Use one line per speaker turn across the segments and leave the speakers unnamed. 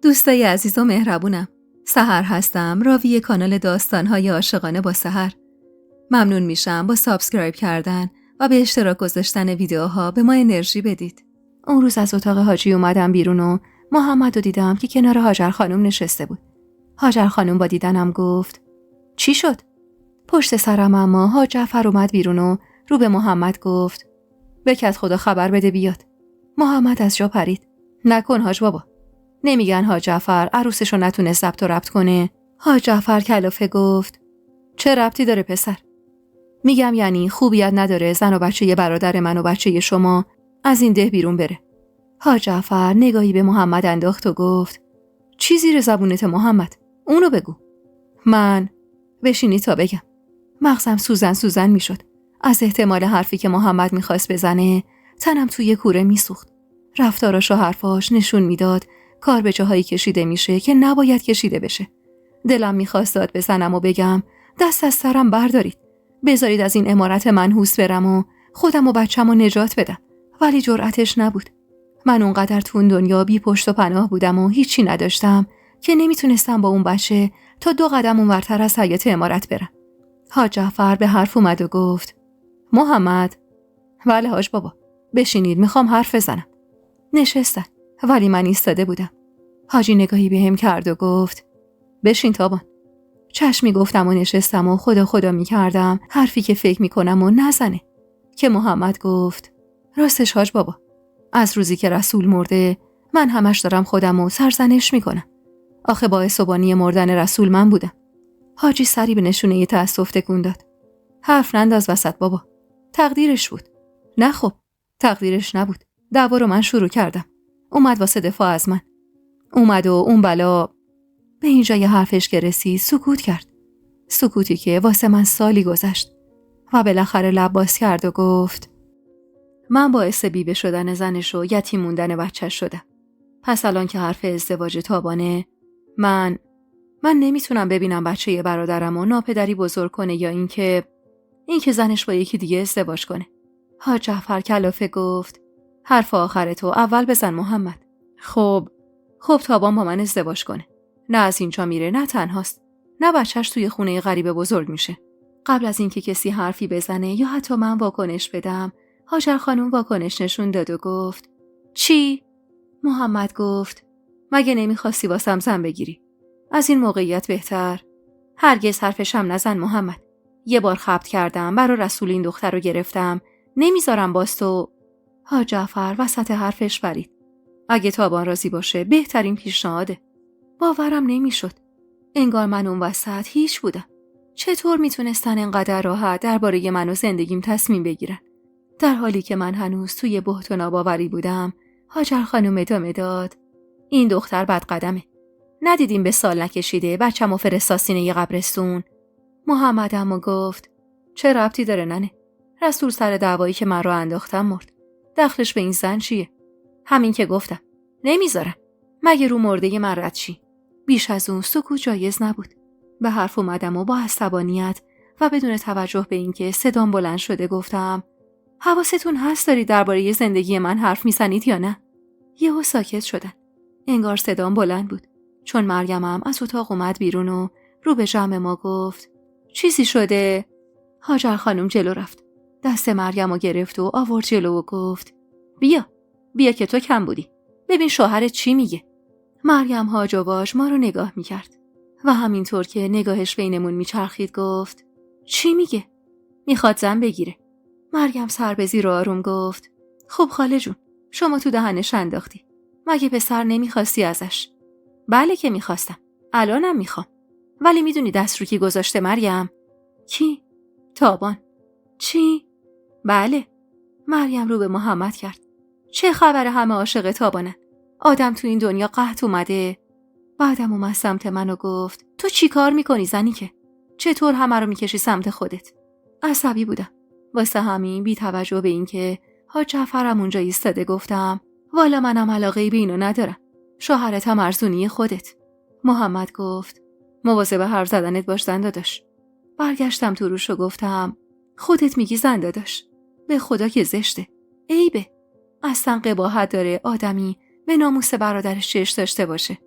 دوستای عزیز و مهربونم، سحر هستم، راوی کانال داستان‌های عاشقانه با سحر. ممنون میشم با سابسکرایب کردن و به اشتراک گذاشتن ویدیوها به ما انرژی بدید. اون روز از اتاق حاجی اومدم بیرون و محمد رو دیدم که کنار هاجر خانم نشسته بود. هاجر خانم با دیدنم گفت: چی شد؟ پشت سرم اما حاج جعفر اومد بیرون و رو به محمد گفت: بکت خدا خبر بده بیاد. محمد از جا پرید: نکن حاج بابا. نمیگن حاج جعفر عروسشو نتونه ضبط و ربط کنه؟ حاج جعفر کلافه گفت: چه ربطی داره پسر؟ میگم یعنی خوبیت نداره زن و بچه برادر من و بچه شما از این ده بیرون بره. حاج جعفر نگاهی به محمد انداخت و گفت: چی زیر زبونت محمد؟ اونو بگو. من بشینی تا بگم. مغزم سوزن میشد. از احتمال حرفی که محمد میخواست بزنه تنم توی کوره میسوخت. رفتاراش و حرفاش نشون میداد کار به جاهایی کشیده میشه که نباید کشیده بشه. دلم میخواست داد بزنم و بگم دست از سرم بردارید. بذارید از این عمارت منحوس برم و خودم و بچم رو نجات بدم. ولی جرأتش نبود. من اونقدر تو اون دنیا بی پشت و پناه بودم و هیچی نداشتم که نمیتونستم با اون بچه تا 2 قدم اونورتر از حیاط عمارت برم. حاج جعفر به حرف اومد و گفت: محمد. بله حاج بابا، بشینید میخوام حرف بزنم. نشستن ولی من ایستاده بودم. حاجی نگاهی بهم کرد و گفت: بشین تابان. چشمی گفتم و نشستم و خدا میکردم حرفی که فکر میکنم و نزنه. که محمد گفت: راستش حاج بابا، از روزی که رسول مرده من همش دارم خودم و سرزنش میکنم. آخه باعث و بانی مردن رسول من بودم. حاجی سری به نشونه تأسف تکون داد. حرف ننداز وسط بابا. تقدیرش بود. نه خب، تقدیرش نبود. دعوا رو من شروع کردم. اومد واسه دفاع از من. اومد و اون بلا. به اینجای حرفش که رسید سکوت کرد. سکوتی که واسه من سالی گذشت. و بالاخره لب باز کرد و گفت: من باعث بیوه شدن زنش و یتیم موندن بچه‌ش شدم. پس الان که حرف ازدواج تابانه، من نمیتونم ببینم بچه برادرم و ناپدری بزرگ کنه یا اینکه زنش با یکی دیگه ازدواج کنه. حاج جعفر کلافه گفت: حرف آخر تو اول بزن محمد. خب تابان با من ازدواج کنه. نه از اینجا میره، نه تنهاست، نه بچهش توی خونه غریبه بزرگ میشه. قبل از اینکه کسی حرفی بزنه یا حتی من واکنش بدم، هاجر خانم واکنش نشون داد و گفت: چی؟ محمد گفت: مگه نمیخواستی واسم زن بگیری؟ از این موقعیت بهتر. هرگز حرفشم نزن محمد. یه بار خبط کردم، برا رسول این دختر رو گرفتم، نمیذارم باز تو. حاج جعفر وسط حرفش پرید: اگه تابان راضی باشه بهترین پیشنهاده. باورم نمیشد. انگار من اون وسط هیچ بودم. چطور میتونستن انقدر راحت درباره من و زندگیم تصمیم بگیرن؟ در حالی که من هنوز توی بهت و ناباوری بودم، هاجر خانم ادامه داد: این دختر بد قدمه. ندیدیم به سال نکشیده بچه‌مو فرستاسینه یه قبرستون. محمد اما گفت: چه ربطی داره ننه؟ رسول سر دعوایی که من رو انداختم مرد. دخلش به این زن چیه؟ همین که گفتم نمیذارم. مگه رو مرده من رد چی؟ بیش از اون سکوت جایز نبود. به حرف اومدم و با عصبانیت و بدون توجه به اینکه صدام بلند شده گفتم: حواستون هست دارید درباره زندگی من حرف میزنید یا نه؟ یهو ساکت شدن. انگار صدام بلند بود. چون مریمم از اتاق اومد بیرون و رو به جمع ما گفت: چیزی شده؟ هاجر خانم جلو رفت. دست مریم رو گرفت و آورد جلو و گفت: بیا که تو کم بودی. ببین شوهرت چی میگه. مریم هاج و واج ما رو نگاه میکرد و همینطور که نگاهش بینمون میچرخید گفت: چی میگه؟ میخواد زن بگیره. مریم سر به زیر و آروم گفت: خب خاله جون، شما تو دهنش انداختی. مگه پسر نمیخواستی ازش؟ بله که میخواستم. الانم میخوام. ولی میدونی دست رو کی گذاشته مریم؟ کی؟ تابان. چی؟ بله. مریم رو به محمد کرد. چه خبر همه عاشق تابانن؟ آدم تو این دنیا قحط اومده. بعدم اومد سمت من و گفت: تو چی کار میکنی زنی که؟ چطور همه رو میکشی سمت خودت؟ عصبی بودم. واسه همین بی توجه به این که حاج جعفرم اونجا ایستاده گفتم: والا منم علاقه‌ای به اینو ندارم. شوهرت هم ارزونی خودت. محمد گفت: مواظب حرف زدنت باش زن داداش. برگشتم تو روش و گفتم: خودت میگی زن داداش. به خدا که زشته. عیبه. اصلا قباحت داره آدمی به ناموس برادرش چش داشته باشه.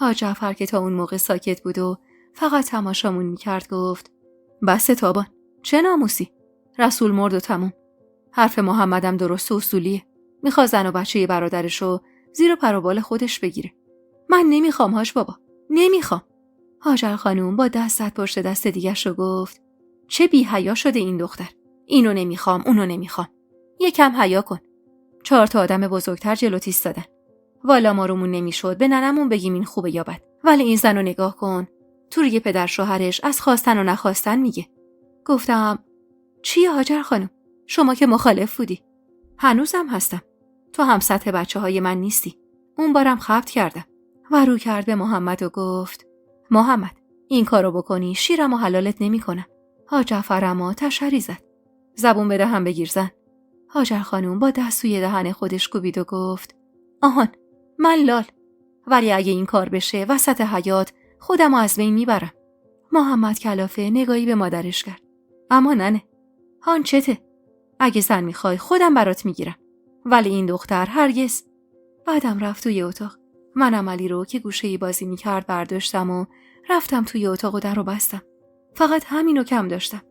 حاج جعفر که تا اون موقع ساکت بود و فقط تماشامون میکرد گفت بس تابان، چه ناموسی؟ رسول مرد و تموم. حرف محمدم درست و اصولیه. میخواد زن و بچه برادرشو زیر پر و بال خودش بگیره. من نمیخوام حاج بابا، نمیخوام. هاجر خانوم با دست زد پشت دست دیگرش رو گفت چه بی حیا شده این دختر. اینو نمیخوام، اونو نمیخوام. یکم حیا کن. 4 تا آدم بزرگتر جلوت ایستادن. والا ما رومون نمیشد به ننمون بگیم این خوبه یا بد. ولی این زنو نگاه کن. تو روی پدر شوهرش از خواستن و نخواستن میگه. گفتم چیه هاجر خانم؟ شما که مخالف بودی. هنوزم هستم. تو هم سطح بچه‌های من نیستی. اون بارم خبط کردم. و رو کرد به محمد و گفت محمد این کارو بکنی شیرم و حلالت نمی‌کنم. حاج جعفرم تشری زد. زبون بده هم بگیر زن. هاجر خانم با دست توی دهن خودش کوبید و گفت آهان من لال، ولی اگه این کار بشه وسط حیاط خودمو از بین میبرم. محمد کلافه نگاهی به مادرش کرد. اما ننه هان چته؟ اگه زن میخوای خودم برات میگیرم، ولی این دختر هرگز. بعدم رفت توی اتاق. منم علی رو که گوشه‌ای بازی میکرد برداشتم و رفتم توی اتاق و در رو بستم. فقط همینو کم داشتم.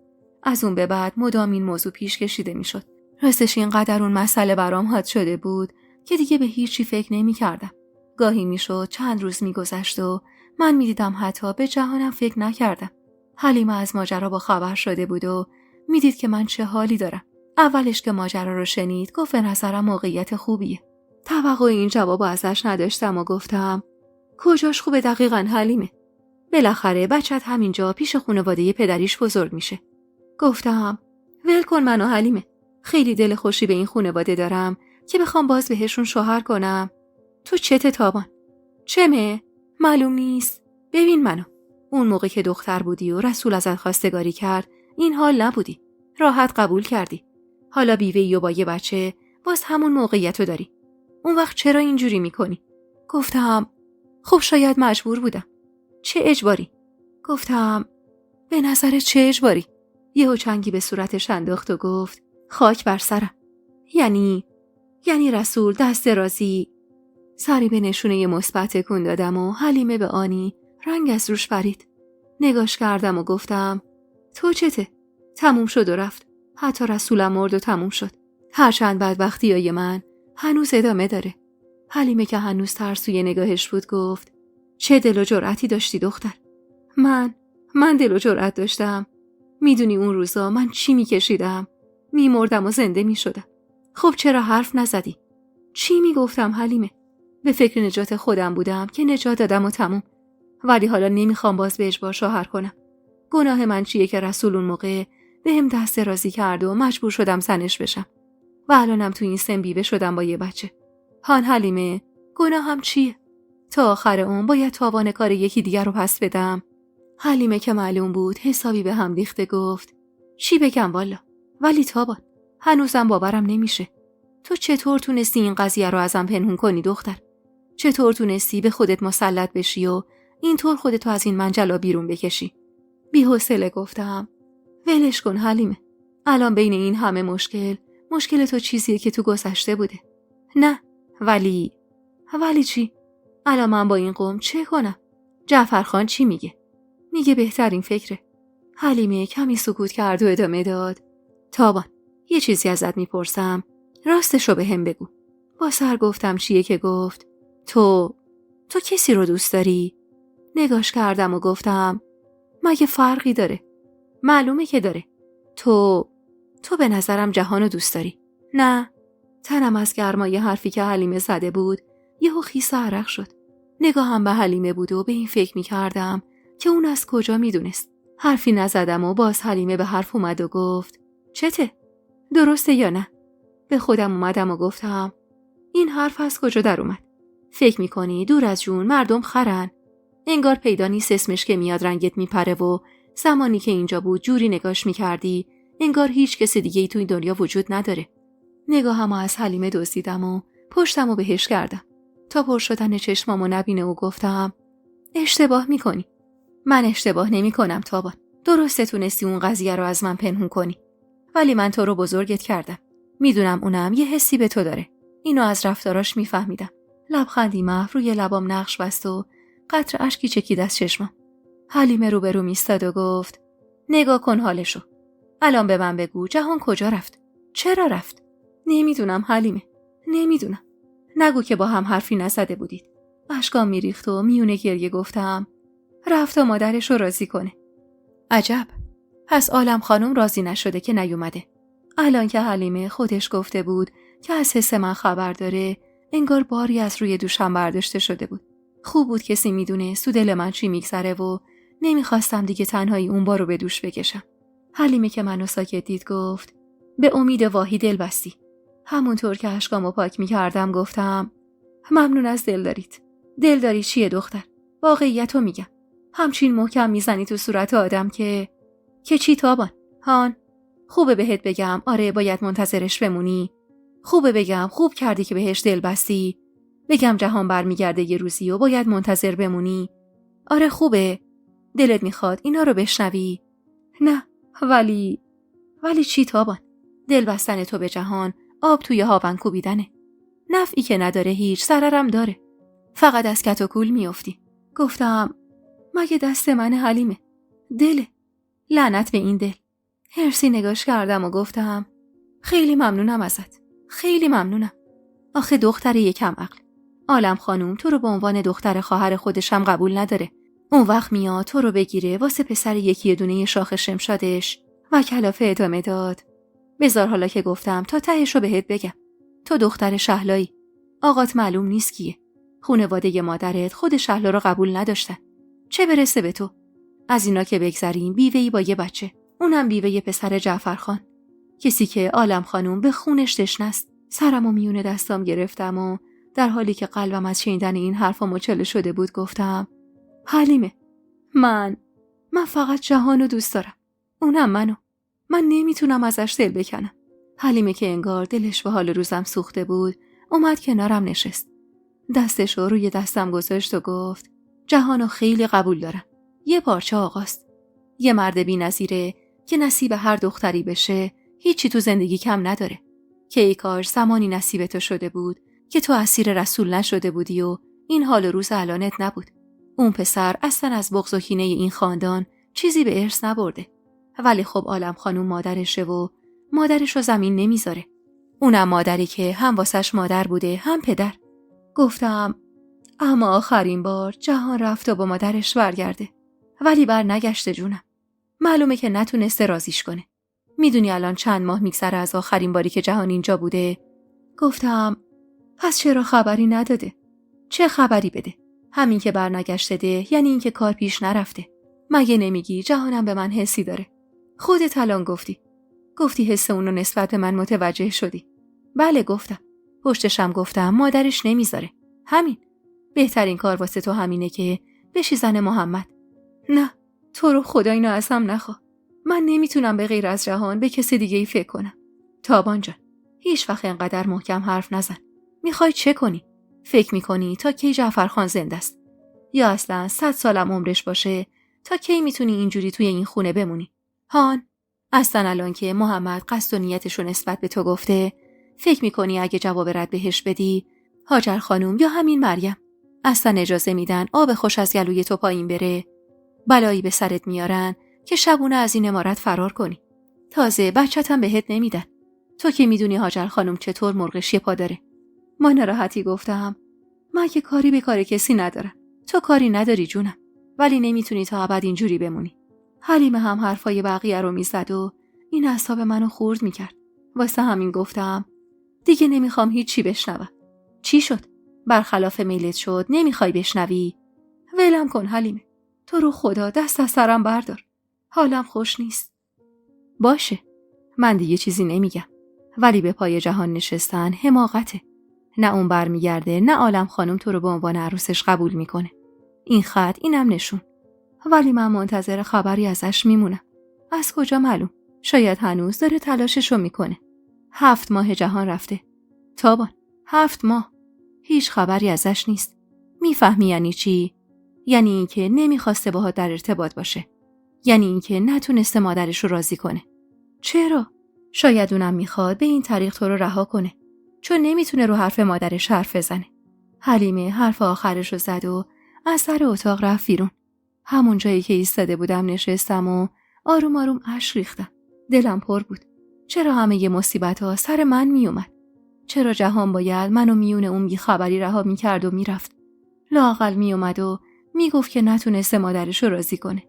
از اون به بعد مدام این موضوع پیش کشیده میشد. راستش اینقدر اون مسئله برام حاد شده بود که دیگه به هیچی فکر نمی‌کردم. گاهی میشد چند روز میگذشت و من میدیدم حتی به جهانم فکر نکردم. حلیمه از ماجرا با خبر شده بود و میدید که من چه حالی دارم. اولش که ماجرا رو شنید گفت به نظرم موقعیت خوبیه. توقع این جوابو ازش نداشتم و گفتم کجاش خوبه دقیقاً حلیمه؟ بالاخره بچت همینجا پیش خانواده پدریش بزرگ میشه. گفتم ول کن منو حلیمه. خیلی دل خوشی به این خانواده دارم که بخوام باز بهشون شوهر کنم. تو چته تابان؟ چمه؟ معلوم نیست. ببین منو. اون موقع که دختر بودی و رسول ازت خواستگاری کرد این حال نبودی. راحت قبول کردی. حالا بیوه‌ای و با یه بچه باز همون موقعیتو داری. اون وقت چرا اینجوری میکنی؟ گفتم خب شاید مجبور بودم. چه اجباری؟ گفتم به نظر چه اجباری؟ یهو چنگی به صورتش انداخت و گفت خاک بر سرم. یعنی رسول دست درازی. سری به نشونه مثبت تکون دادم و حلیمه به آنی رنگ از روش پرید. نگاش کردم و گفتم تو چته؟ تموم شد و رفت. حتی رسولم مرد و تموم شد. هرچند بدبختیای من هنوز ادامه داره. حلیمه که هنوز ترسوی نگاهش بود گفت چه دل و جرأتی داشتی دختر؟ من دل و جرأت داشتم. میدونی اون روزا من چی میکشیدم؟ میمردم و زنده میشدم. خب چرا حرف نزدی؟ چی میگفتم حلیمه؟ به فکر نجات خودم بودم که نجات دادم و تموم. ولی حالا نمیخوام باز به اجبار شوهر کنم. گناه من چیه که رسول اون موقع بهم دست درازی کرد و مجبور شدم زنش بشم. و الانم تو این سن بیوه شدم با یه بچه. هان حلیمه گناهم چیه؟ تا آخر اون باید تاوان کار یکی دیگر رو پس بدم. حلیمه که معلوم بود حسابی به هم ریخته گفت چی بگم والا؟ ولی تابان هنوزم باورم نمیشه. تو چطور تونستی این قضیه رو ازم پنهون کنی دختر؟ چطور تونستی به خودت مسلط بشی و اینطور خودتو از این منجلا بیرون بکشی؟ بی‌حوصله گفتم ولش کن حلیمه. الان بین این همه مشکل تو چیزیه که تو گذشته بوده. نه ولی چی؟ الان من با این قوم چه کنم؟ جعفرخان چی میگه؟ میگه بهترین فکره. حلیمه کمی سکوت کرد و ادامه داد تابان یه چیزی ازت میپرسم، راستشو به هم بگو. با سر گفتم چیه که گفت تو کسی رو دوست داری؟ نگاش کردم و گفتم مگه فرقی داره؟ معلومه که داره. تو به نظرم جهانو دوست داری. نه. تنم از گرمای حرفی که حلیمه زده بود یهو خیس عرق شد. نگاهم به حلیمه بود و به این فکر میکردم که اون از کجا میدونست. حرفی نزدم و باز حلیمه به حرف اومد و گفت چته؟ درسته یا نه؟ به خودم اومدم و گفتم این حرف از کجا در اومد؟ فکر میکنی دور از جون مردم خرن؟ انگار پیدا نیست اسمش که میاد رنگت میپره و زمانی که اینجا بود جوری نگاش میکردی انگار هیچ کس دیگه ای توی دنیا وجود نداره. نگاهمو از حلیمه دزدیدم و پشتمو بهش کردم تا پر شدن چشمامو نبینه و گفتم اشتباه میکنی. من اشتباه نمیکنم تابان. درسته تونستی اون قضیه رو از من پنهون کنی. ولی من تو رو بزرگت کردم. میدونم اونم یه حسی به تو داره. اینو از رفتاراش میفهمیدم. لبخندی محو روی لبام نقش بست و قطره اشکی چکید از چشمم. حلیمه روبرو ایستاد و گفت نگاه کن حالشو. الان به من بگو جهان کجا رفت؟ چرا رفت؟ نمیدونم حلیمه. نمیدونم. نگو که با هم حرفی نزده بودید. اشکام میریخت و میونه گریه گفتم رفت تا مادرش رو راضی کنه. عجب. پس عالم خانم راضی نشده که نیومده. الان که حلیمه خودش گفته بود که از حس من خبر داره، انگار باری از روی دوشم برداشته شده بود. خوب بود کسی میدونه دل من چی میگذره و نمیخواستم دیگه تنهایی اون بارو به دوش بکشم. حلیمه که منو ساکت دید گفت به امید واهی دل بستی. همونطور که اشکامو پاک میکردم گفتم ممنون از دل داری چیه دختر؟ واقعیتو میگم. همچین محکم میزنی تو صورت آدم که چی تابان؟ هان؟ خوبه بهت بگم آره باید منتظرش بمونی. خوبه بگم خوب کردی که بهش دل بستی. بگم جهان برمیگرده یه روزی و باید منتظر بمونی. آره خوبه. دلت میخواد اینا رو بشنوی. نه ولی چی تابان؟ دل بستن تو به جهان آب توی هاون کوبیدنه. نفعی که نداره هیچ، ضررم داره. فقط از کت و کول میافتی. گفتم مگه دست من حلیمه؟ دله. لعنت به این دل. هرسی نگاش کردم و گفتم خیلی ممنونم ازت. خیلی ممنونم. آخه دختر یکم عقل. عالم خانوم تو رو به عنوان دختر خواهر خودشم قبول نداره. اون وقت میاد تو رو بگیره واسه پسر یکی دونه شاخ شمشادش و کلافه ادامه داد. بذار حالا که گفتم تا تهش رو بهت بگم. تو دختر شهلایی. آقات معلوم نیست کیه. خانواده مادرت خود شهلا رو قبول نداشتن. چه برسه به تو؟ از اینا که بگذریم بیوه‌ای با یه بچه. اونم بیوه پسر جعفرخان. کسی که عالم خانوم به خونش تشنه است. سرمو میونه دستام گرفتم و در حالی که قلبم از شنیدن این حرفا مچاله شده بود گفتم حلیمه من فقط جهانو دوست دارم. اونم منو. من نمیتونم ازش دل بکنم. حلیمه که انگار دلش به حال روزم سوخته بود اومد کنارم نشست. دستشو روی دستم گذاشت و گفت جهانو خیلی قبول دارم. یه پارچه آقاست. یه مرد بی‌نظیره که نصیب هر دختری بشه هیچی تو زندگی کم نداره. که ای کاش زمانی نصیب تو شده بود که تو اسیر رسول نشده بودی و این حال روز الانت نبود. اون پسر اصلا از بغض و کینه این خاندان چیزی به ارث نبرده. ولی خب عالم خانوم مادرشه و مادرش رو زمین نمیذاره. اونم مادری که هم واسش مادر بوده هم پدر. گفتم اما آخرین بار جهان رفت و با مادرش برگرده. ولی بر نگشته جونم. معلومه که نتونسته رازیش کنه. میدونی الان چند ماه میگذره از آخرین باری که جهان اینجا بوده؟ گفتم پس چرا خبری نداده؟ چه خبری بده؟ همین که بر نگشته ده یعنی این که کار پیش نرفته. مگه نمیگی جهانم به من حسی داره؟ خودت الان گفتی حس اونو نسبت به من متوجه شدی. بله گفتم. پشتشم گفتم مادرش نمیذاره. همین. بهترین کار واسه تو همینه که بشی زن محمد. نه تو رو خدا اینو از هم نخواه. من نمیتونم به غیر از جهان به کسی دیگه ای فکر کنم. تابان جان هیچ وقت اینقدر محکم حرف نزن. میخوای چه کنی؟ فکر میکنی تا کی جعفرخان زنده است؟ یا اصلا 100 سالم عمرش باشه تا کی میتونی اینجوری توی این خونه بمونی؟ هان اصلا الان که محمد قصد و نیتشو نسبت به تو گفته فکر میکنی اگه جواب رد بهش بدی هاجر خانوم یا همین مریم اصلا اجازه میدن آب خوش از گلوی تو پایین بره؟ بلایی به سرت میارن که شبونه از این امارت فرار کنی. تازه بچه‌تم بهت نمیدن. تو که میدونی هاجر خانوم چطور مرغش یه پا داره. ما ناراحتی گفتم من که کاری به کار کسی ندارم. تو کاری نداری جونم. ولی نمیتونی تا ابد اینجوری بمونی. حلیمه هم حرفای بقیه رو میزد و این اعصاب منو خورد میکرد. واسه همین گفتم دیگه نمیخوام هیچی بشنوم. چی شد؟ برخلاف میلت شد نمیخوای بشنوی؟ ولم کن حلیمه. تو رو خدا دست از سرم بردار. حالم خوش نیست. باشه. من دیگه چیزی نمیگم. ولی به پای جهان نشستن حماقته. نه اون برمیگرده نه عالم خانم تو رو به عنوان عروسش قبول میکنه. این خط اینم نشون. ولی من منتظر خبری ازش میمونم. از کجا معلوم؟ شاید هنوز داره تلاششو میکنه. 7 ماه جهان رفته. تابان 7 ماه. هیچ خبری ازش نیست. میفهمی یعنی چی؟ یعنی اینکه نمیخواسته باهات در ارتباط باشه. یعنی اینکه نتونسته مادرش رو راضی کنه. چرا؟ شاید اونم میخواد به این طریق تو رو رها کنه. چون نمیتونه رو حرف مادرش حرف بزنه. حلیمه حرف آخرش رو زد و از در اتاق رفت بیرون. همون جایی که ایستاده بودم نشستم و آروم آروم اشک ریختم. دلم پر بود. چرا همه ی مصیبت‌ها سر من می اومد؟ چرا جهان باید منو میون اون بیخبری رها میکرد و میرفت؟ لااقل می اومد و میگفت که نتونسته مادرشو راضی کنه.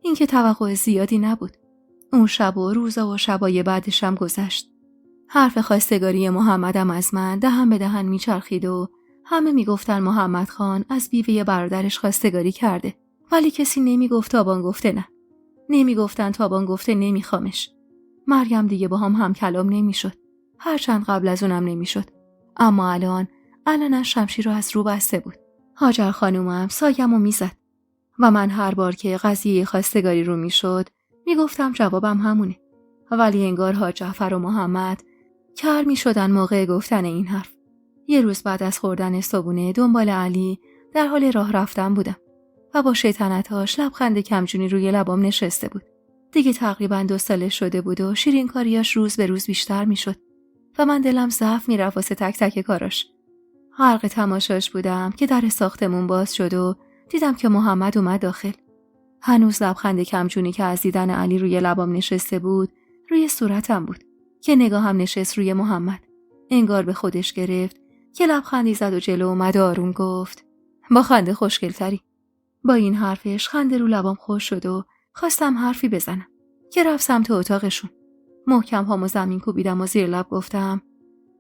این که توقع زیادی نبود. اون شب و روزا و شبای بعدش هم گذشت. حرف خواستگاری محمدم از من دهن به دهن میچرخید و همه میگفتن محمد خان از بیوه برادرش خواستگاری کرده. ولی کسی نمیگفت تابان گفته نه. نمیگفتن تابان گفته نمیخوامش. مریم دیگه با هم کلام نمیشد. هرچند قبل از اونم نمیشد. اما الان شمشیر رو از رو بسته بود. هاجر خانومم سایه‌مو میزد و من هر بار که قضیه خواستگاری رو میشد میگفتم جوابم همونه. ولی انگار حاج جعفر و محمد کر میشدن موقع گفتن این حرف. یه روز بعد از خوردن صبحونه دنبال علی در حال راه رفتن بودم و با شیطنتاش لبخند کمجونی روی لبام نشسته بود. دیگه تقریباً 2 ساله شده بود و شیرین کاریاش روز به روز بیشتر میشد و من دلم ضعف میرفت واسه تک تک کاراش. غرق تماشاش بودم که در ساختمون باز شد و دیدم که محمد اومد داخل. هنوز لبخند کمجونی که از دیدن علی روی لبام نشسته بود روی صورتم بود که نگاهم نشست روی محمد. انگار به خودش گرفت که لبخندی زد و جلو اومد و آروم گفت با خنده خوشگل‌تری. با این حرفش خنده رو لبام خوش شد و خواستم حرفی بزنم که رفت سمت اتاقشون. محکم پامو زمین کوبیدم و زیر لب گفتم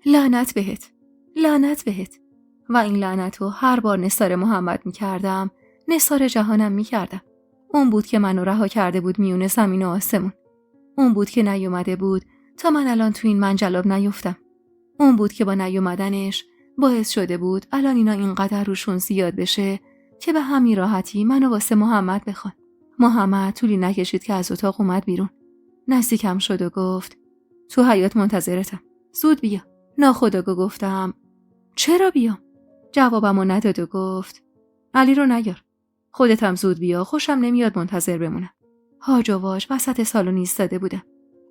لعنت بهت، لعنت بهت. و این لعنت رو هر بار نثار محمد میکردم نثار جهانم میکردم. اون بود که منو رها کرده بود میونه زمین و آسمون. اون بود که نیومده بود تا من الان تو این منجلاب نیفتم. اون بود که با نیومدنش باعث شده بود الان اینا اینقدر روشون زیاد بشه که به همین راحتی منو واسه محمد بخوان. محمد طولی نکشید که از اتاق اومد بیرون. نزدیکم شد و گفت تو حیاط منتظرتم. زود بیا. ناخودآگاه گفتم چرا بیام؟ جوابمو نداد و گفت علی رو نیار. خودت هم زود بیا، خوشم نمیاد منتظر بمونم. هاج و واج وسط سالن ایستاده بودم.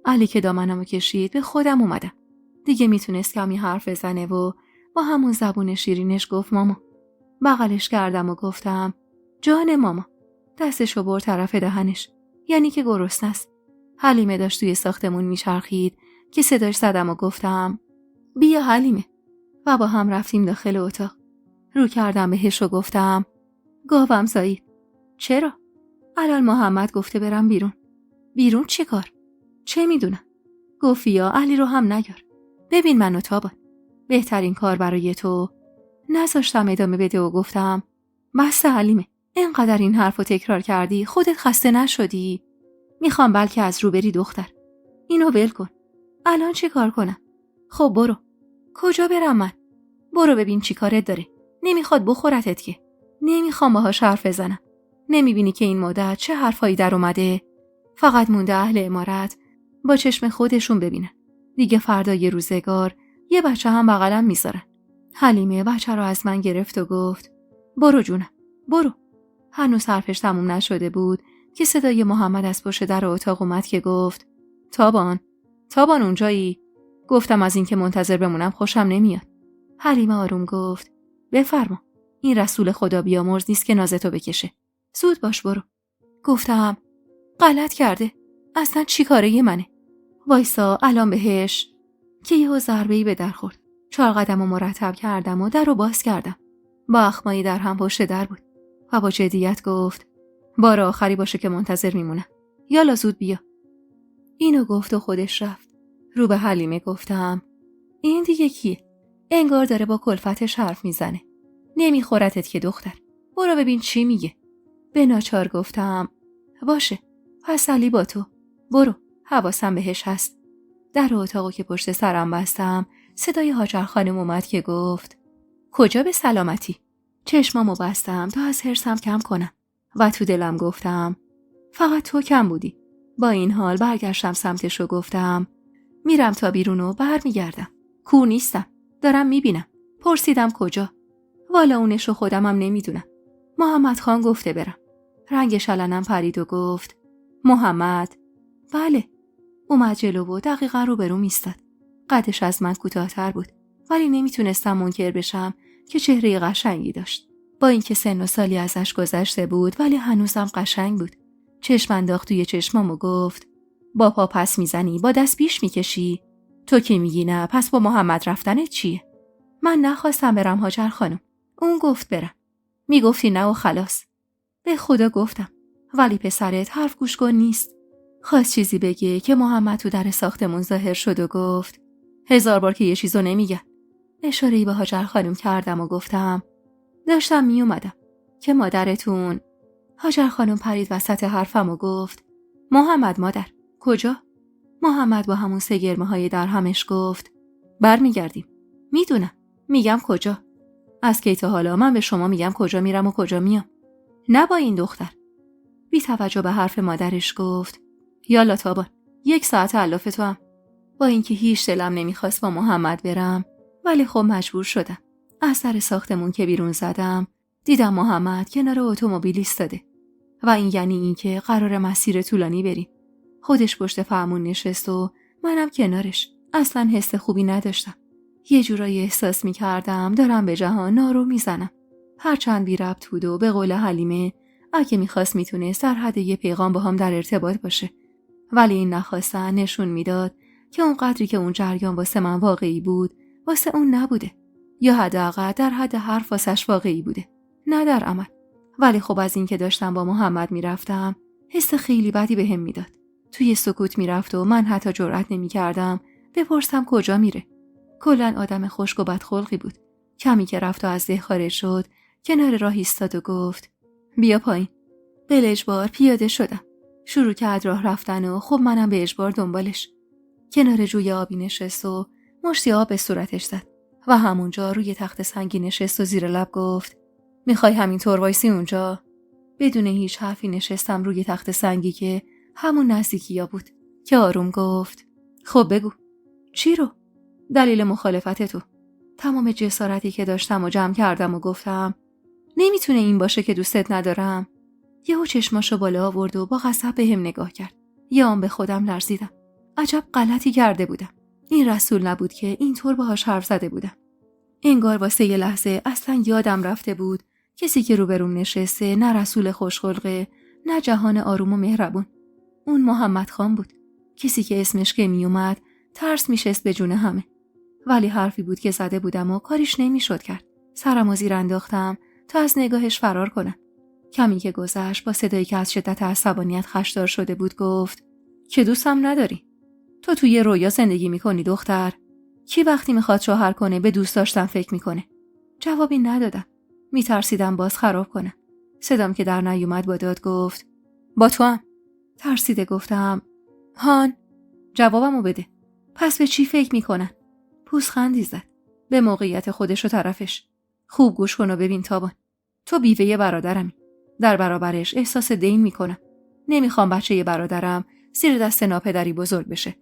علی که دامنمو کشید به خودم اومدم. دیگه میتونست کمی حرف بزنه و با همون زبون شیرینش گفت ماما. بغلش کردم و گفتم جان ماما. دستشو برد طرف دهنش، یعنی که گرسنه است. حلیمه داشت توی ساختمون میچرخید که صداش زدم و گفتم بیا حلیمه. و با هم رفتیم داخل اتاق. رو کردم بهش و گفتم گاوم زایید. چرا؟ الان محمد گفته برم بیرون. بیرون چی کار؟ چه میدونم؟ گفت یا علی رو هم نیار. ببین منو تابان. بهترین کار برای تو. نذاشتم ادامه بده و گفتم بس حلیمه. اینقدر این حرفو تکرار کردی خودت خسته نشدی؟ میخوام بلکه از رو بری دختر. اینو ول کن. الان چی کار کنم؟ خب برو. کجا برم من؟ برو ببین چی کارت داره. نمیخواد بخورتت که. نمیخوام باهاش حرف بزنم. نمیبینی که این مدت چه حرفایی در اومده؟ فقط مونده اهل عمارت با چشم خودشون ببینن. دیگه فردای روزگار یه بچه هم بغلم میذارن. حلیمه بچه رو از من گرفت و گفت برو جونم. برو. هنوز حرفش تموم نشده بود که صدای محمد از پشت در اتاق اومد که گفت تابان اونجایی؟ گفتم از این که منتظر بمونم خوشم نمیاد. حلیمه آروم گفت بفرما. این رسول خدا بیامرز نیست که نازتو بکشه. زود باش برو. گفتم غلط کرده. اصلا چی کاره منه؟ وایسا الان بهش. که یهو ضربه‌ای به در خورد. 4 قدمو مرتب کردم و در رو باز کردم. با اخمایی در هم پشت در بود و با جدیت گفت بار آخری باشه که منتظر میمونم. یالا زود بیا. اینو گفت و خودش رفت. رو به حلیمه گفتم این دیگه کیه؟ انگار داره با کلفتش حرف میزنه. نمیخورتت که دختر. برو ببین چی میگه. به ناچار گفتم باشه. پس علی با تو. برو. حواسم بهش هست. در اتاقو که پشت سرم بستم صدای هاجر خانم اومد که گفت کجا به سلامتی؟ چشمامو بستم تا از حرصم کم کنم و تو دلم گفتم فقط تو کم بودی. با این حال برگشتم سمتش و گفتم میرم تا بیرون و برمیگردم. کور نیستم. دارم میبینم. پرسیدم کجا؟ والا اونشو خودمم نمیدونم. محمد خان گفته برم. رنگش علنم پرید و گفت محمد. بله. اومد جلو و دقیقا روبروم ایستاد. قدش از من کوتاه‌تر بود ولی نمیتونستم منکر بشم که چهره قشنگی داشت. با اینکه سن و سالی ازش گذشته بود ولی هنوزم قشنگ بود. چشم انداخت توی چشمام و گفت با پا پس میزنی با دست پیش میکشی؟ تو که میگی نه پس با محمد رفتنت چیه؟ من نخواستم برم هاجر خانم. اون گفت برم. میگفتی نه و خلاص. به خدا گفتم. ولی پسرت حرف گوش کن نیست. خواست چیزی بگه که محمد تو در ساختمون ظاهر شد و گفت 1000 بار که یه چیزو نمیگن. اشاره‌ای به هاجر خانم کردم و گفتم داشتم میومدم که مادرتون. هاجر خانم پرید وسط حرفم و گفت محمد مادر کجا؟ محمد با همون سگرمه‌های در همش گفت برمیگردیم. میدونم. میگم کجا؟ از کی تا حالا من به شما میگم کجا میرم و کجا میام؟ نه با این دختر. بی توجه به حرف مادرش گفت یالا تابان 1 ساعت علاف تو هم. با اینکه هیچ دلم نمیخواست با محمد برم ولی خب مجبور شدم. از سر ساختمون که بیرون زدم دیدم محمد کنار اتومبیل ایستاده و این یعنی اینکه قرار مسیر طولانی بریم. خودش پشت فرمون نشست و منم کنارش. اصلا حس خوبی نداشتم. یه جورایی احساس میکردم دارم به جهان نارو میزنم. هرچند بی ربط بود و به قول حلیمه اگه میخواست میتونه سرحد یه پیغام با هم در ارتباط باشه. ولی این نخواستن نشون میداد که اون قدری که اون جریان واسه من واقعی بود واسه اون نبوده. یا حداقل در حد حرف واسش واقعی بوده. نه در عمل. ولی خب از این که داشتم با محمد میرفتم حس خیلی بدی بهم میداد. توی سکوت میرفت و من حتی جرئت نمیکردم بپرسم کجا میره. کلاً آدم خشک و بدخلقی بود. کمی که رفت و از ده خارج شد کنار راه ایستاد و گفت بیا پایین. به اجبار پیاده شدم. شروع کرد راه رفتن و خب منم به اجبار دنبالش. کنار جوی آبی نشست و مشتی آب به صورتش زد و همونجا روی تخت سنگی نشست و زیر لب گفت میخوای همینطور وایسی اونجا؟ بدون هیچ حرفی نشستم روی تخت سنگی که همون نزدیکیا بود که آروم گفت خب بگو. چی رو؟ دلیل مخالفت تو. تمام جسارتی که داشتم و جمع کردم و گفتم نمیتونه این باشه که دوستت ندارم. یهو چشماشو بالا آورد و با غضب بهم نگاه کرد. یا آن به خودم لرزیدم. عجب غلطی کرده بودم. این رسول نبود که اینطور باهاش حرف زده بودم. انگار واسه یه لحظه اصلا یادم رفته بود کسی که روبروم نشسته نه رسول خوشخلقه نه جهان آروم و مهربون. اون محمد خان بود. کسی که اسمش که می اومد ترس میشست به جون همه. ولی حرفی بود که زده بودم و کاریش نمیشد کرد. سرمو زیر انداختم تا از نگاهش فرار کنم. کمی که گذشت با صدایی که از شدت عصبانیت خشدار شده بود گفت که دوستم نداری؟ تو توی رویا زندگی میکنی دختر؟ کی وقتی میخواد شوهر کنه به دوست داشتن فکر میکنه؟ جوابی ندادم. میترسیدم باز خراب کنم. صدام که در نیومد با داد گفت با تو هم. ترسیده گفتم هان. جوابمو بده. پس به چی فکر میکنن؟ پوزخندی زد. به موقعیت خودش و طرفش. خوب گوش کن و ببین تابان. تو بیوه برادرمی. در برابرش احساس دین میکنم. نمیخوام بچه برادرم زیر دست ناپدری بزرگ بشه.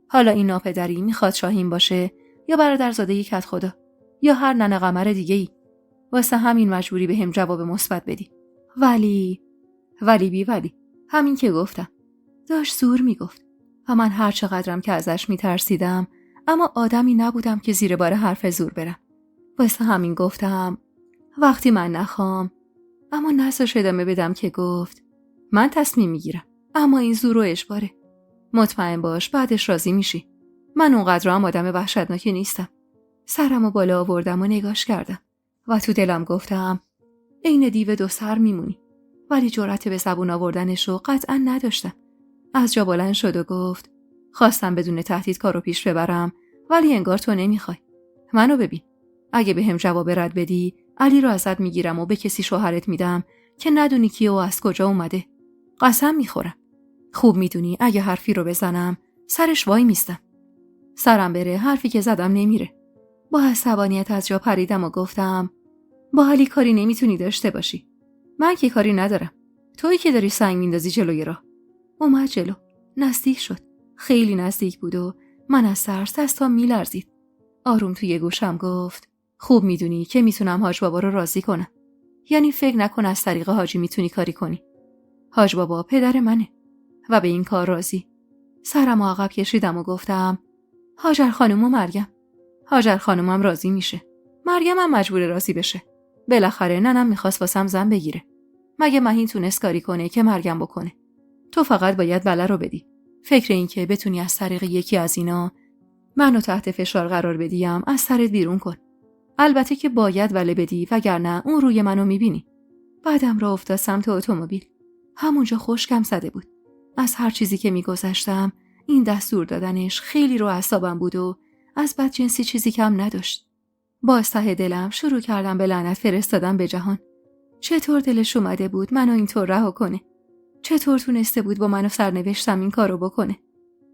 حالا این ناپدری میخواد شاهین باشه یا برادرزاده کت خدا یا هر ننه قمر دیگه‌ای. واسه همین مجبوری به هم جواب مثبت بدی. ولی همین که گفتم. داشت زور میگفت و من هر چقدرم که ازش میترسیدم اما آدمی نبودم که زیر بار حرف زور برم. واسه همین گفتم وقتی من نخوام. اما نذاش ادامه بدم که گفت من تصمیم میگیرم اما این زور و اجباره. مطمئن باش بعدش راضی میشی. من اونقدر هم آدم وحشتناکی نیستم. سرمو بالا آوردم و نگاش کردم و تو دلم گفتم عین دیو 2 سر میمونی. ولی جرأت به زبون آوردنشو قطعا نداشتم. از جا بلند شد و گفت خواستم بدون تهدید کارو پیش ببرم ولی انگار تو نمیخوای. منو ببین. اگه بهم جواب رد بدی علی رو ازت میگیرم و به کسی شوهرت میدم که ندونی کیه و از کجا اومده. قسم میخورم. خوب میدونی اگه حرفی رو بزنم سرش وای میستم. سرم بره حرفی که زدم نمیره. با عصبانیت از جا پریدم و گفتم با علی کاری نمیتونی داشته باشی. من که کاری ندارم. تویی که داری سنگ میندازی جلوی راه. اومد جلو. نزدیک شد. خیلی نزدیک بود و من از ترس دستام میلرزید. آروم توی گوشم گفت خوب میدونی که میتونم حاج بابا رو راضی کنم. یعنی فکر نکن از طریق حاجی میتونی کاری کنی. حاج بابا پدر منه و به این کار راضی. سرمو عقب کشیدم و گفتم هاجر خانم و مریم. هاجر خانمم راضی میشه. مریم هم مجبور راضی بشه. بالاخره ننم میخواست واسم زن بگیره. مگه مهین تونست کاری کنه که مرگم بکنه؟ تو فقط باید بله رو بدی. فکر این که بتونی از طریق یکی از اینا منو تحت فشار قرار بدیم از سرت بیرون کن. البته که باید بله بدی وگرنه اون روی منو میبینی. بعدم راه افتاد سمت اتومبیل. همونجا خشکم زده بود. از هر چیزی که میگذشتم این دستور دادنش خیلی رو اعصابم بود و از بدجنسی چیزی کم نداشت. با ته دلم شروع کردم به لعنت فرستادن به جهان. چطور دلش اومده بود منو اینطور رها کنه؟ چطور تونسته بود با منو سرنوشتم این کارو بکنه؟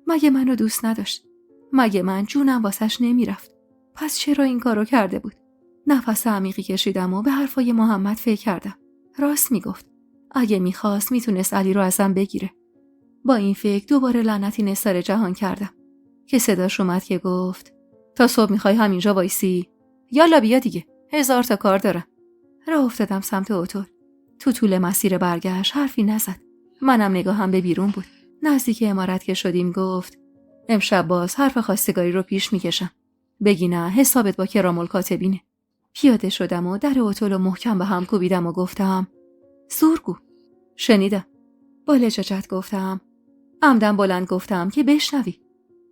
مگه منو دوست نداشت؟ مگه من جونم واسش نمیرفت؟ پس چرا این کارو کرده بود؟ نفس عمیقی کشیدم و به حرفای محمد فکر کردم. راست میگفت. اگه میخواست میتونست علی رو ازم بگیره. با این فکر دوباره لعنتی نثار جهان کردم که صداش اومد که گفت تا صبح میخوای همینجا وایسی؟ یالا بیا دیگه، 1000 تا کار دارم. راه افتادم سمت اتوبان. تو طول مسیر برگشت حرفی نزد. منم نگاهم به بیرون بود. نزدیک عمارت که شدیم گفت امشب باز حرف خواستگاری رو پیش میکشم. بگی نه، حسابت با کرام‌الکاتبینه. پیاده شدم و در اتوبان رو محکم به هم کوبیدم و گفتم زورگو. شنیدم. با لجاجت گفتم. عمدن بلند گفتم که بشنوی.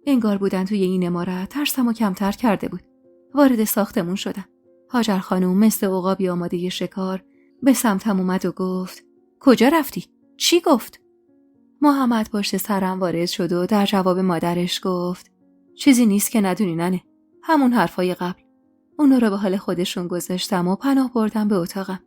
انگار بودن توی این عمارت ترسمو کمتر کرده بود. وارد ساختمون شدم. هاجر خانوم مثل عقابی آماده شکار به سمتم اومد و گفت کجا رفتی؟ چی گفت؟ محمد پشت سرم وارد شد و در جواب مادرش گفت چیزی نیست که ندونی ننه. همون حرفای قبل. اونا رو به حال خودشون گذاشتم و پناه بردم به اتاقم.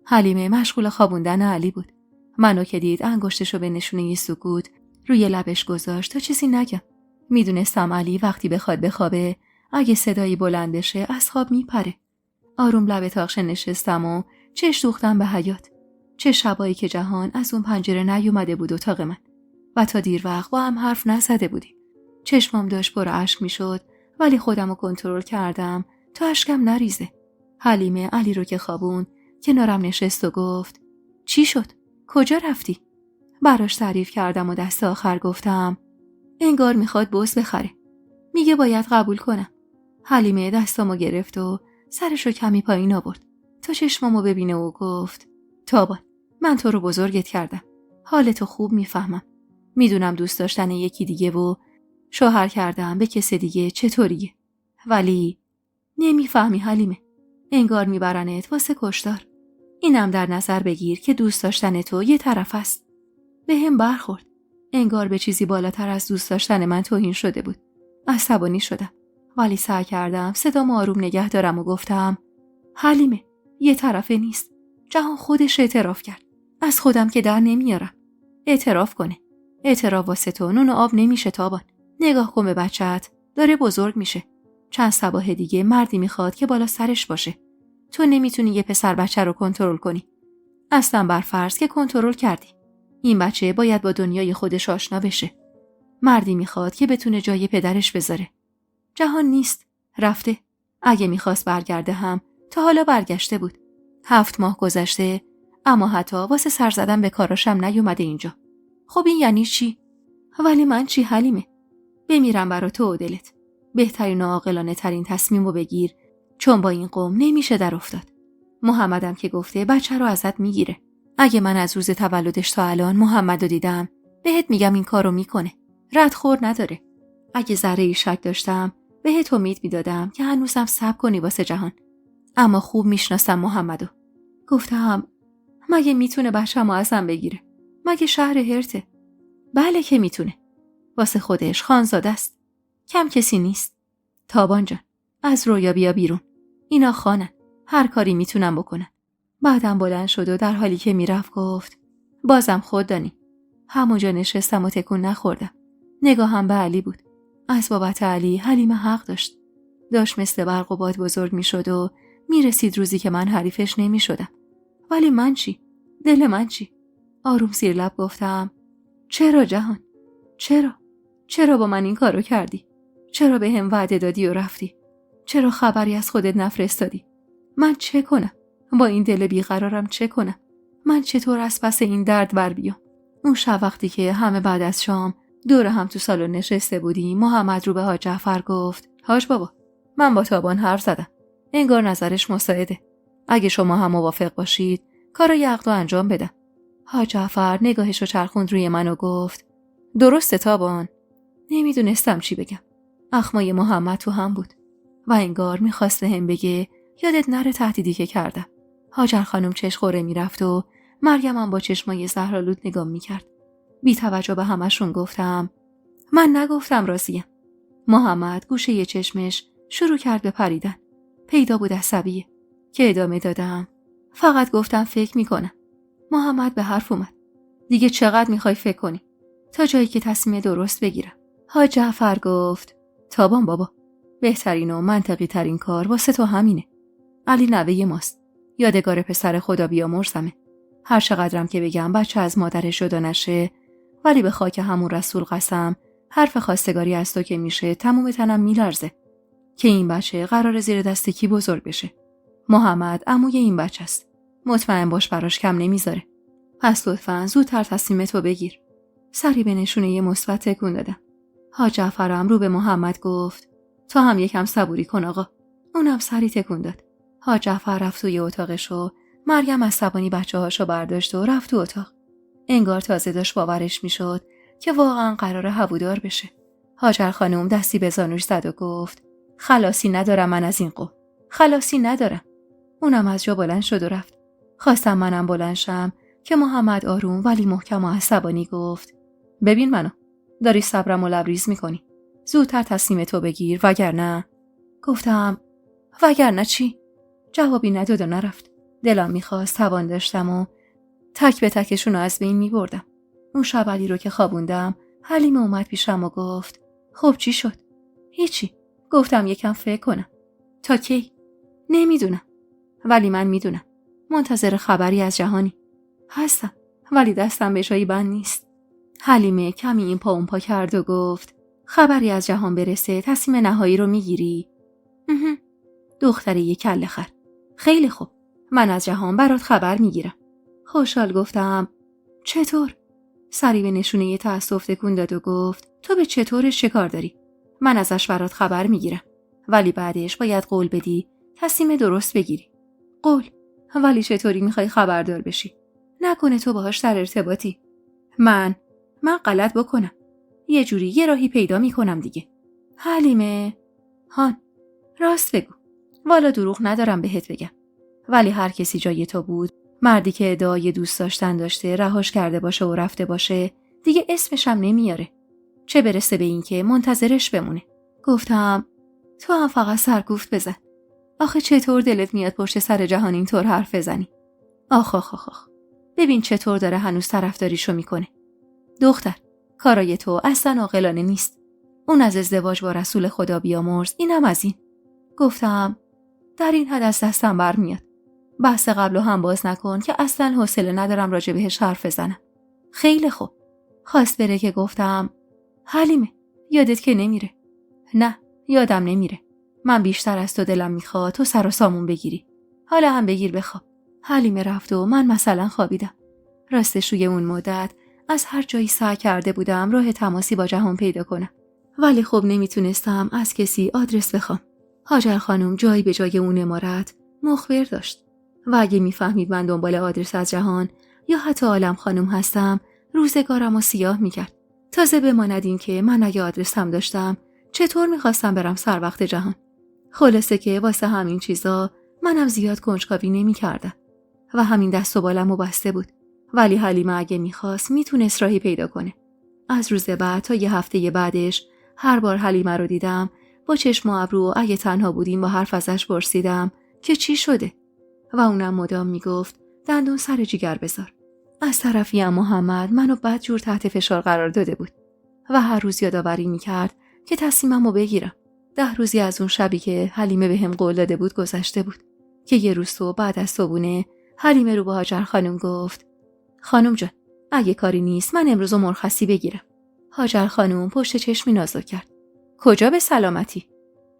حلیمه مشغول خوابوندن علی بود. منو که دید انگشتشو به نشونه سکوت روی لبش گذاشت تا چیزی نگم. میدونستم علی وقتی بخواد بخوابه اگه صدایی بلند بشه از خواب میپره. آروم لب تاقشه نشستم و چش دوختم به حیاط. چه شبایی که جهان از اون پنجره نیومده بود اتاق من و تا دیر وقت با هم حرف نزده بودیم. چشمام داشت پر اشک میشد ولی خودمو کنترل کردم تا اشکم نریزه. حلیمه علی رو که خوابون کنارم نشست و گفت چی شد؟ کجا رفتی؟ براش تعریف کردم و دست آخر گفتم انگار میخواد بوس بخره. میگه باید قبول کنم. حلیمه دستامو گرفت و سرشو کمی پایین آورد تا چشمامو ببینه و گفت تابان، من تو رو بزرگت کردم. حالتو خوب میفهمم. میدونم دوست داشتن یکی دیگه و شوهر کردم به کسی دیگه چطوریه. ولی نمیفهمی حلیمه. انگار میبرنت واسه کشتار. اینم در نظر بگیر که دوست داشتن تو یه طرف است. به هم برخورد. انگار به چیزی بالاتر از دوست داشتن من توهین شده بود. عصبانی شدم. ولی سعی کردم صدام آروم نگه دارم و گفتم حلیمه، یه طرفه نیست. جهان خودش اعتراف کرد. از خودم که در نمیارم. اعتراف کنه. اعتراف واسه تو نون و آب نمیشه تابان. نگاه کن به بچه‌ت. داره بزرگ میشه. چند صباح دیگه مردی میخواد که بالا سرش باشه. تو نمیتونی یه پسر بچه رو کنترل کنی. اصلا بر فرض که کنترل کردی. این بچه باید با دنیای خودش آشنا بشه. مردی میخواد که بتونه جای پدرش بذاره. جهان نیست. رفته. اگه میخواست برگرده هم تا حالا برگشته بود. 7 ماه گذشته اما حتی واسه سر زدن به کاراشم نیومده اینجا. خب این یعنی چی؟ ولی من چی حلیمه؟ بمیرم برا تو و دلت. بهترین و عاقلانه ترین تصمیمو بگیر چون با این قوم نمیشه در افتاد. محمدم که گفته بچه رو ازت میگیره. اگه من از روز تولدش تا الان محمدو دیدم بهت میگم این کارو میکنه. ردخور نداره. اگه ذره شک داشتم بهت امید میدادم که هنوزم صبر کنی واسه جهان. اما خوب میشناسم محمدو. گفتم مگه میتونه بچه‌مو ازم بگیره؟ مگه شهر هرته؟ بله که میتونه. واسه خودش خانزاده است. کم کسی نیست. تابان جان، از رویا بیا بیرون. اینا خانن. هر کاری میتونم بکنن. بعدم بلند شد و در حالی که میرفت گفت بازم خود دانی. همونجا نشستم و تکون نخوردم. نگاهم به علی بود. از بابت علی حلیمه حق داشت. داشت مثل برق و باد بزرگ میشد و میرسید روزی که من حریفش نمیشدم. ولی من چی؟ دل من چی؟ آروم زیر لب گفتم چرا جهان؟ چرا با من این کارو کردی؟ چرا به هم وعده دادی و رفتی؟ چرا خبری از خودت نفرستادی؟ من چه کنم؟ با این دل بیقرارم چه کنم؟ من چطور از پس این درد بر بیام؟ اون شب وقتی که همه بعد از شام دور هم تو سالن نشسته بودیم محمد رو به حاج جعفر گفت حاج بابا، من با تابان حرف زدم. انگار نظرش مساعده. اگه شما هم موافق باشید کارای عقد رو انجام بدم. حاج جعفر نگاهشو چرخوند روی من و گفت درسته تابان. نمیدونستم چی بگم. اخمای محمد تو هم بود و انگار میخواست هم بگه یادت نره تهدیدی که کردم. هاجر خانم چشخوره میرفت و مریم هم با چشمای زهرآلود نگام میکرد. بی توجه به همشون گفتم من نگفتم راضیم. محمد گوشه یه چشمش شروع کرد به پریدن. پیدا بود عصبیه. که ادامه دادم فقط گفتم فکر میکنم. محمد به حرف اومد. دیگه چقدر میخوای فکر کنی؟ تا جایی که تصمیم درست بگیرم. حاج جعفر گفت تابان بابا، بهترین و منطقی ترین کار واسه تو همینه. علی نوه ماست. یادگار پسر خدا بیامرزمه. هر چقدرم که بگم بچه از مادرش جدا نشه، ولی به خاک همون رسول قسم حرف خواستگاری از تو که میشه تموم تنم میلرزه که این بچه قرار زیر دست کی بزرگ بشه. محمد عموی این بچه است. مطمئن باش براش کم نمیذاره. پس لطفاً زودتر تصمیم تو بگیر. سری به نشونه مثبت تکون دادم. حاج جعفرم رو به محمد گفت تو هم یکم صبوری کن آقا. اونم سری تکون داد. حاج جعفر رفت توی اتاقش و مریم عصبانی بچه‌هاشو برداشت و رفت تو اتاق. انگار تازه داشت باورش میشد که واقعا قراره هوودار بشه. هاجر خانم دستی به زانوش زد و گفت خلاصی ندارم من از این قوم. خلاصی ندارم. اونم از جا بلند شد و رفت. خواستم منم بلند شم که محمد آروم ولی محکم و عصبانی گفت ببین منو، داری صبرم و لبریز میکنی. زودتر تصمیم تو بگیر وگرنه. گفتم وگرنه چی؟ جوابی نداد و نرفت. دلم میخواست توان داشتم و تک به تکشون از بین میبردم. اون شب علی رو که خوابوندم حلیمه اومد پیشم و گفت خب چی شد؟ هیچی. گفتم یکم فکر کنم. تا کی؟ نمیدونم. ولی من میدونم. منتظر خبری از جهانی هستم، ولی دستم به جایی بند نیست. حلیمه کمی این پا اون پا کرد و گفت خبری از جهان برسه تصمیم نهایی رو میگیری؟ دختری یک کله خر. خیلی خوب. من از جهان برات خبر میگیرم. خوشحال گفتم چطور؟ سری به نشونه تأسف تکون داد و گفت تو به چطورش چه کار داری؟ من ازش برات خبر میگیرم، ولی بعدش باید قول بدی تصمیم درست بگیری. قول؟ ولی چطوری میخوای خبردار بشی؟ نکنه تو باهاش در ارتباطی؟ من غلط بکنم. یه جوری یه راهی پیدا میکنم دیگه. حلیمه هان راست بگو. والا دروغ ندارم بهت بگم، ولی هر کسی جای تو بود، مردی که ادعای دوست داشتن داشته رهاش کرده باشه و رفته باشه دیگه اسمش هم نمیاره، چه برسه به این که منتظرش بمونه. گفتم تو هم فقط سرگوفت بزن. آخه چطور دلت میاد پشت سر جهان اینطور حرف بزنی؟ آخ. ببین چطور داره هنوز طرفداریشو میکنه. دختر، کارای تو اصلا عاقلانه نیست. اون از ازدواج با رسول خدا بیامرز، اینم از این. گفتم در این حد از دستم برمیاد. بحث قبلو هم باز نکن که اصلا حوصله ندارم راجع بهش حرف بزنم. خیلی خوب. خواست بره که گفتم حلیمه یادت که نمیره. نه یادم نمیره. من بیشتر از تو دلم میخواد تو سر و سامون بگیری. حالا هم بگیر بخواب. حلیمه رفت و من مثلا خوابیدم. راستش روی اون مدت از هر جایی سعی کرده بودم راه تماسی با جهان پیدا کنم، ولی خب نمیتونستم از کسی آدرس بخوام. هاجر خانم جایی به جای اون امارت مخبر داشت و اگه میفهمید من دنبال آدرس از جهان یا حتی عالم خانم هستم روزگارم رو سیاه میکرد. تازه بماند این که من اگه آدرس هم داشتم چطور میخواستم برم سر وقت جهان. خلاصه که واسه همین چیزا منم زیاد کنجکاوی نمیکردم و همین دست و بالمو بسته بود. ولی حلیمه اگه میخواست میتونست راهی پیدا کنه. از روز بعد تا یه هفته بعدش هر بار حلیمه رو دیدم با چشم و ابرو اگه تنها بودیم با حرف ازش پرسیدم که چی شده و اونم مدام میگفت دندون سر جیگر بذار. از طرفی هم محمد منو بدجور تحت فشار قرار داده بود و هر روز یادآوری میکرد که تصمیممو بگیرم. 10 روزی از اون شبی که حلیمه بهم قول داده بود گذشته بود که یه روز تو بعد از صبحونه حلیمه رو به هاجر خانم گفت خانم جان اگه کاری نیست من امروز مرخصی بگیرم. هاجر خانم پشت چشمی نازک کرد. کجا به سلامتی؟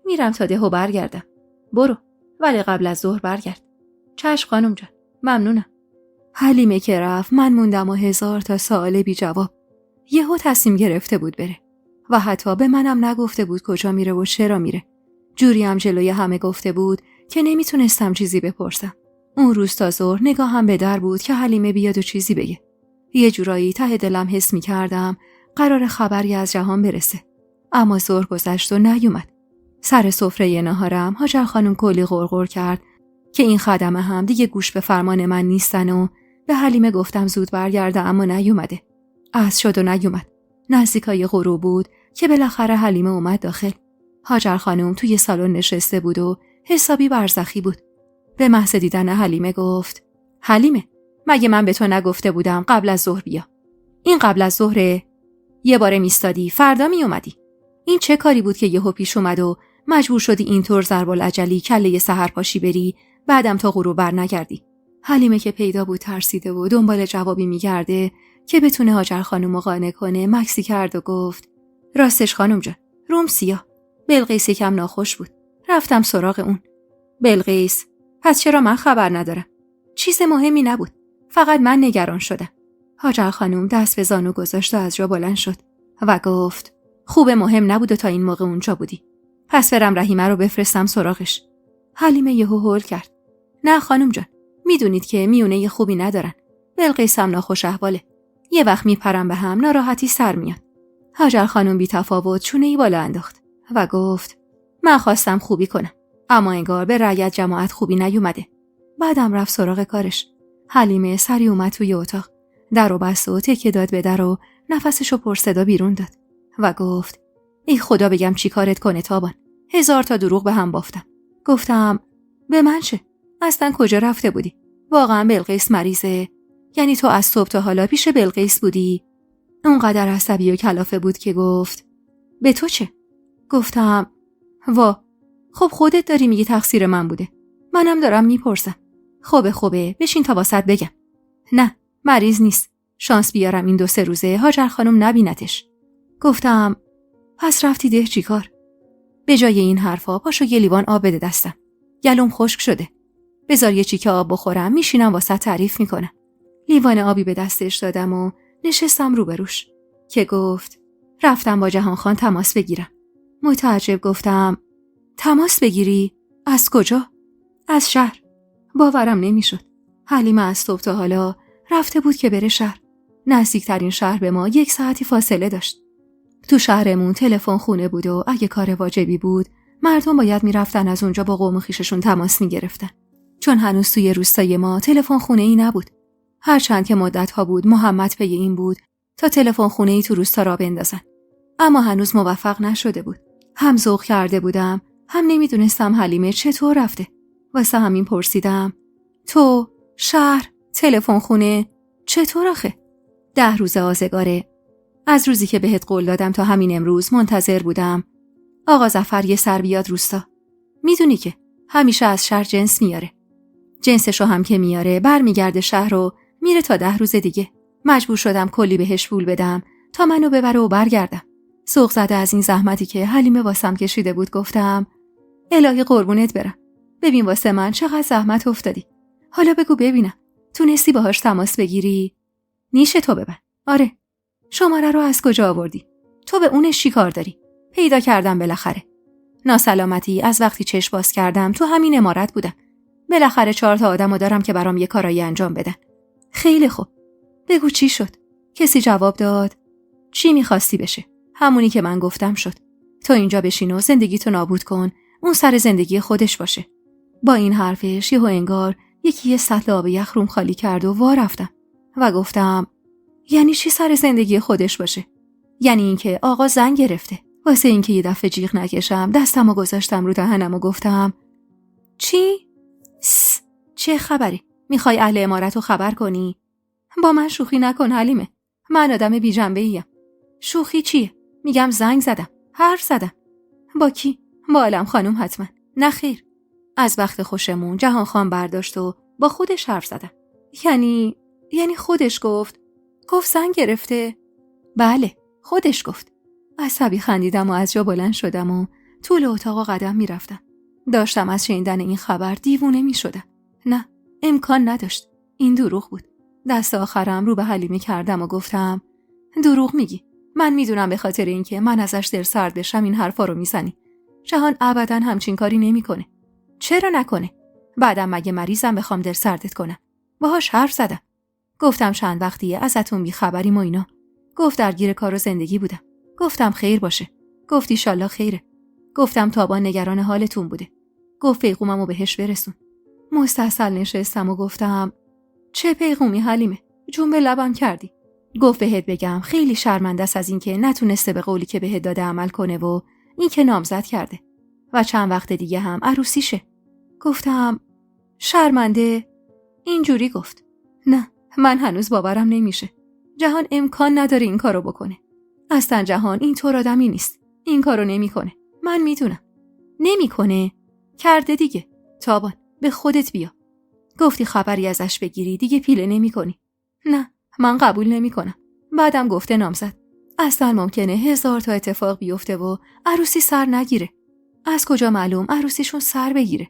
میرم تا دهو برگردم. برو، ولی قبل از ظهر برگرد. چشم خانم جان، ممنونم. حلیمه که رفت من موندم و 1000 تا سوال بی جواب. یهو تصمیم گرفته بود بره و حتی به منم نگفته بود کجا میره و چرا میره. جوری هم جلوی همه گفته بود که نمیتونستم چیزی بپرسم. اون روز تا ظهر نگاهم به در بود که حلیمه بیاد و چیزی بگه. یه جورایی ته دلم حس می‌کردم قرار خبری از جهان برسه. اما ظهر گذشت و نیومد. سر سفره ناهارم هاجر خانم کلی غرغر کرد که این خدمه هم دیگه گوش به فرمان من نیستن و به حلیمه گفتم زود برگرده، اما نیومده. عصر شد و نیومد. نزدیکای غروب بود که بالاخره حلیمه اومد داخل. هاجر خانم توی سالن نشسته بود و حسابی برزخی بود. به محض دیدن حلیمه گفت: حلیمه، مگه من به تو نگفته بودم قبل از ظهر بیا؟ این قبل از ظهره؟ یه باره میستادی فردا می اومدی. این چه کاری بود که یهو پیش اومد و مجبور شدی اینطور ضرب‌العجلی کله سحرپاشی بری، بعدم تا غروب بر نگردی؟ حلیمه که پیدا بود ترسیده و دنبال جوابی میگرده که بتونه هاجر خانم قانع کنه، مکسی کرد و گفت: راستش خانم جان، روم سیاه. بلقیس یکم ناخوش بود. رفتم سراغ اون. بلقیس؟ پس چرا من خبر ندارم؟ چیز مهمی نبود. فقط من نگران شدم. هاجر خانم دست به زانو گذاشت و از جا بلند شد و گفت: خوب مهم نبود و تا این موقع اونجا بودی. پس برم رحیمه رو بفرستم سراغش. حلیمه یهو هول کرد: نه خانم جان، میدونید که میونه خوبی ندارن. بلقیس هم ناخوش احواله. یه وقت میپرم به هم، ناراحتی سر میاد. هاجر خانم بی تفاوت چونه‌ای بالا انداخت و گفت: من خواستم خوبی کنم، اما انگار به رعیت جماعت خوبی نیومده. بعدم رفت سراغ کارش. حلیمه سری اومد توی اتاق، در و بست و تکیه داد به در و نفسشو پر صدا بیرون داد و گفت: ای خدا بگم چی کارت کنه تابان. 1000 تا دروغ به هم بافتم. گفتم: به من چه؟ اصلا کجا رفته بودی؟ واقعا بلقیس مریضه؟ یعنی تو از صبح تا حالا پیش بلقیس بودی؟ اونقدر عصبی و کلافه بود که گفت: به تو چه؟ گفتم: وا، خب خودت داری میگی تقصیر من بوده. منم دارم میپرسم. خوبه بشین تا واسط بگم. نه، مریض نیست. شانس بیارم این 2-3 روزه هاجر خانم نبینتش. گفتم: پس رفتی ده چیکار؟ به جای این حرفا پاشو یه لیوان آب بده دستم. گلوم خشک شده. بذار یه چیکه آب بخورم، میشینم واسط تعریف میکنم. لیوان آبی به دستش دادم و نشستم روبروش که گفت: رفتم با جهان خان تماس بگیرم. متعجب گفتم: تماس بگیری؟ از کجا؟ از شهر. باورم نمیشد. حلیمه از صبح تا حالا رفته بود که بره شهر. نزدیکترین شهر به ما 1 ساعتی فاصله داشت. تو شهرمون تلفن خونه بود و اگه کار واجبی بود مردم باید میرفتن از اونجا با قوم خویششون تماس میگرفتن. چون هنوز توی روستای ما تلفن خونه ای نبود. هرچند که مدت‌ها بود محمد پی این بود تا تلفن خونه ای تو روستا را بندازن. اما هنوز موفق نشده بود. هم ذوق کرده بودم، هم نمیدونستم حلیمه چطور رفته. واسه همین پرسیدم: تو شهر تلفن خونه چطور آخه؟ 10 روز آزگاره. از روزی که بهت قول دادم تا همین امروز منتظر بودم آقا ظفر یه سر بیاد روستا. میدونی که همیشه از شهر جنس میاره. جنسشو هم که میاره برمیگرده شهر و میره تا 10 روز دیگه. مجبور شدم کلی بهش پول بدم تا منو ببره و برگردم. سوق زده از این زحمتی که حلیمه واسم کشیده بود گفتم: الهی قربونت برم. ببین واسه من چقدر زحمت افتادی. حالا بگو ببینم تونستی باهاش تماس بگیری؟ نیشه تو ببن. آره. شماره رو از کجا آوردی؟ تو به اونش چی کار داری؟ پیدا کردم بالاخره. ناسلامتی از وقتی چشم باز کردم تو همین عمارت بودم. بالاخره 4 تا آدمو دارم که برام یه کارایی انجام بدن. خیلی خوب. بگو چی شد؟ کسی جواب داد: چی می‌خواستی بشه؟ همونی که من گفتم شد. تو اینجا بشین و زندگیتو نابود کن، اون سر زندگی خودش باشه. با این حرفش یهو انگار یه سطل آب یخ روم خالی کرد و وا رفتم و گفتم: یعنی چی سر زندگی خودش باشه؟ یعنی اینکه آقا زن گرفته. واسه اینکه یه دفعه جیغ نکشم دستمو گذاشتم رو دهنم و گفتم: چی؟ چه خبری؟ میخوای اهل عمارتو خبر کنی؟ با من شوخی نکن حلیمه. من آدم بی جنبه‌ایم. شوخی چیه؟ میگم زنگ زدم. حرف زدم. با کی؟ با عالم خانم حتما. نه خیر. از وقت خوشمون جهان خان برداشت و با خودش حرف زدم. یعنی خودش گفت زنگ گرفته؟ بله، خودش گفت. عصبی خندیدم و از جا بلند شدم و طول اتاق قدم میرفتم. داشتم از شنیدن این خبر دیوونه میشدم. نه، امکان نداشت. این دروغ بود. دست آخرم رو به حلیمه کردم و گفتم: دروغ میگی. من میدونم به خاطر اینکه من ازش دل سرد بشم این حرفا رو میزنی. جهان ابداً همچین کاری نمیکنه. چرا نکنه؟ بعدم مگه مریضم بخوام دل سردت کنم؟ باهاش حرف زدم. گفتم چند وقتیه ازتون بیخبریم و اینا. گفت درگیر کار و زندگی بودم. گفتم خیر باشه. گفت ایشالله خیره. گفتم تابان نگران حالتون بوده. گفت پیغوممو بهش برسون. مستحصل نشستم و گفتم چه پیغومی حلیمه؟ جون به لبم کردی. گفت بهت بگم خیلی شرمنده است از اینکه نتونسته به قولی که بهت داده عمل کنه و اینکه نامزد کرده و چند وقت دیگه هم عروسیشه. گفتم شرمنده؟ اینجوری گفت. نه، من هنوز باورم نمیشه. جهان امکان نداره این کارو بکنه. اصلا جهان اینطور آدمی نیست. این کارو نمیکنه. من میدونم. نمیکنه. کرده دیگه. تابان به خودت بیا. گفتی خبری ازش بگیری دیگه پیله نمیکنی. نه، من قبول نمیکنم. بعدم گفته نامزد. اصلا ممکنه 1000 تا اتفاق بیفته و عروسی سر نگیره. از کجا معلوم عروسیشون سر بگیره؟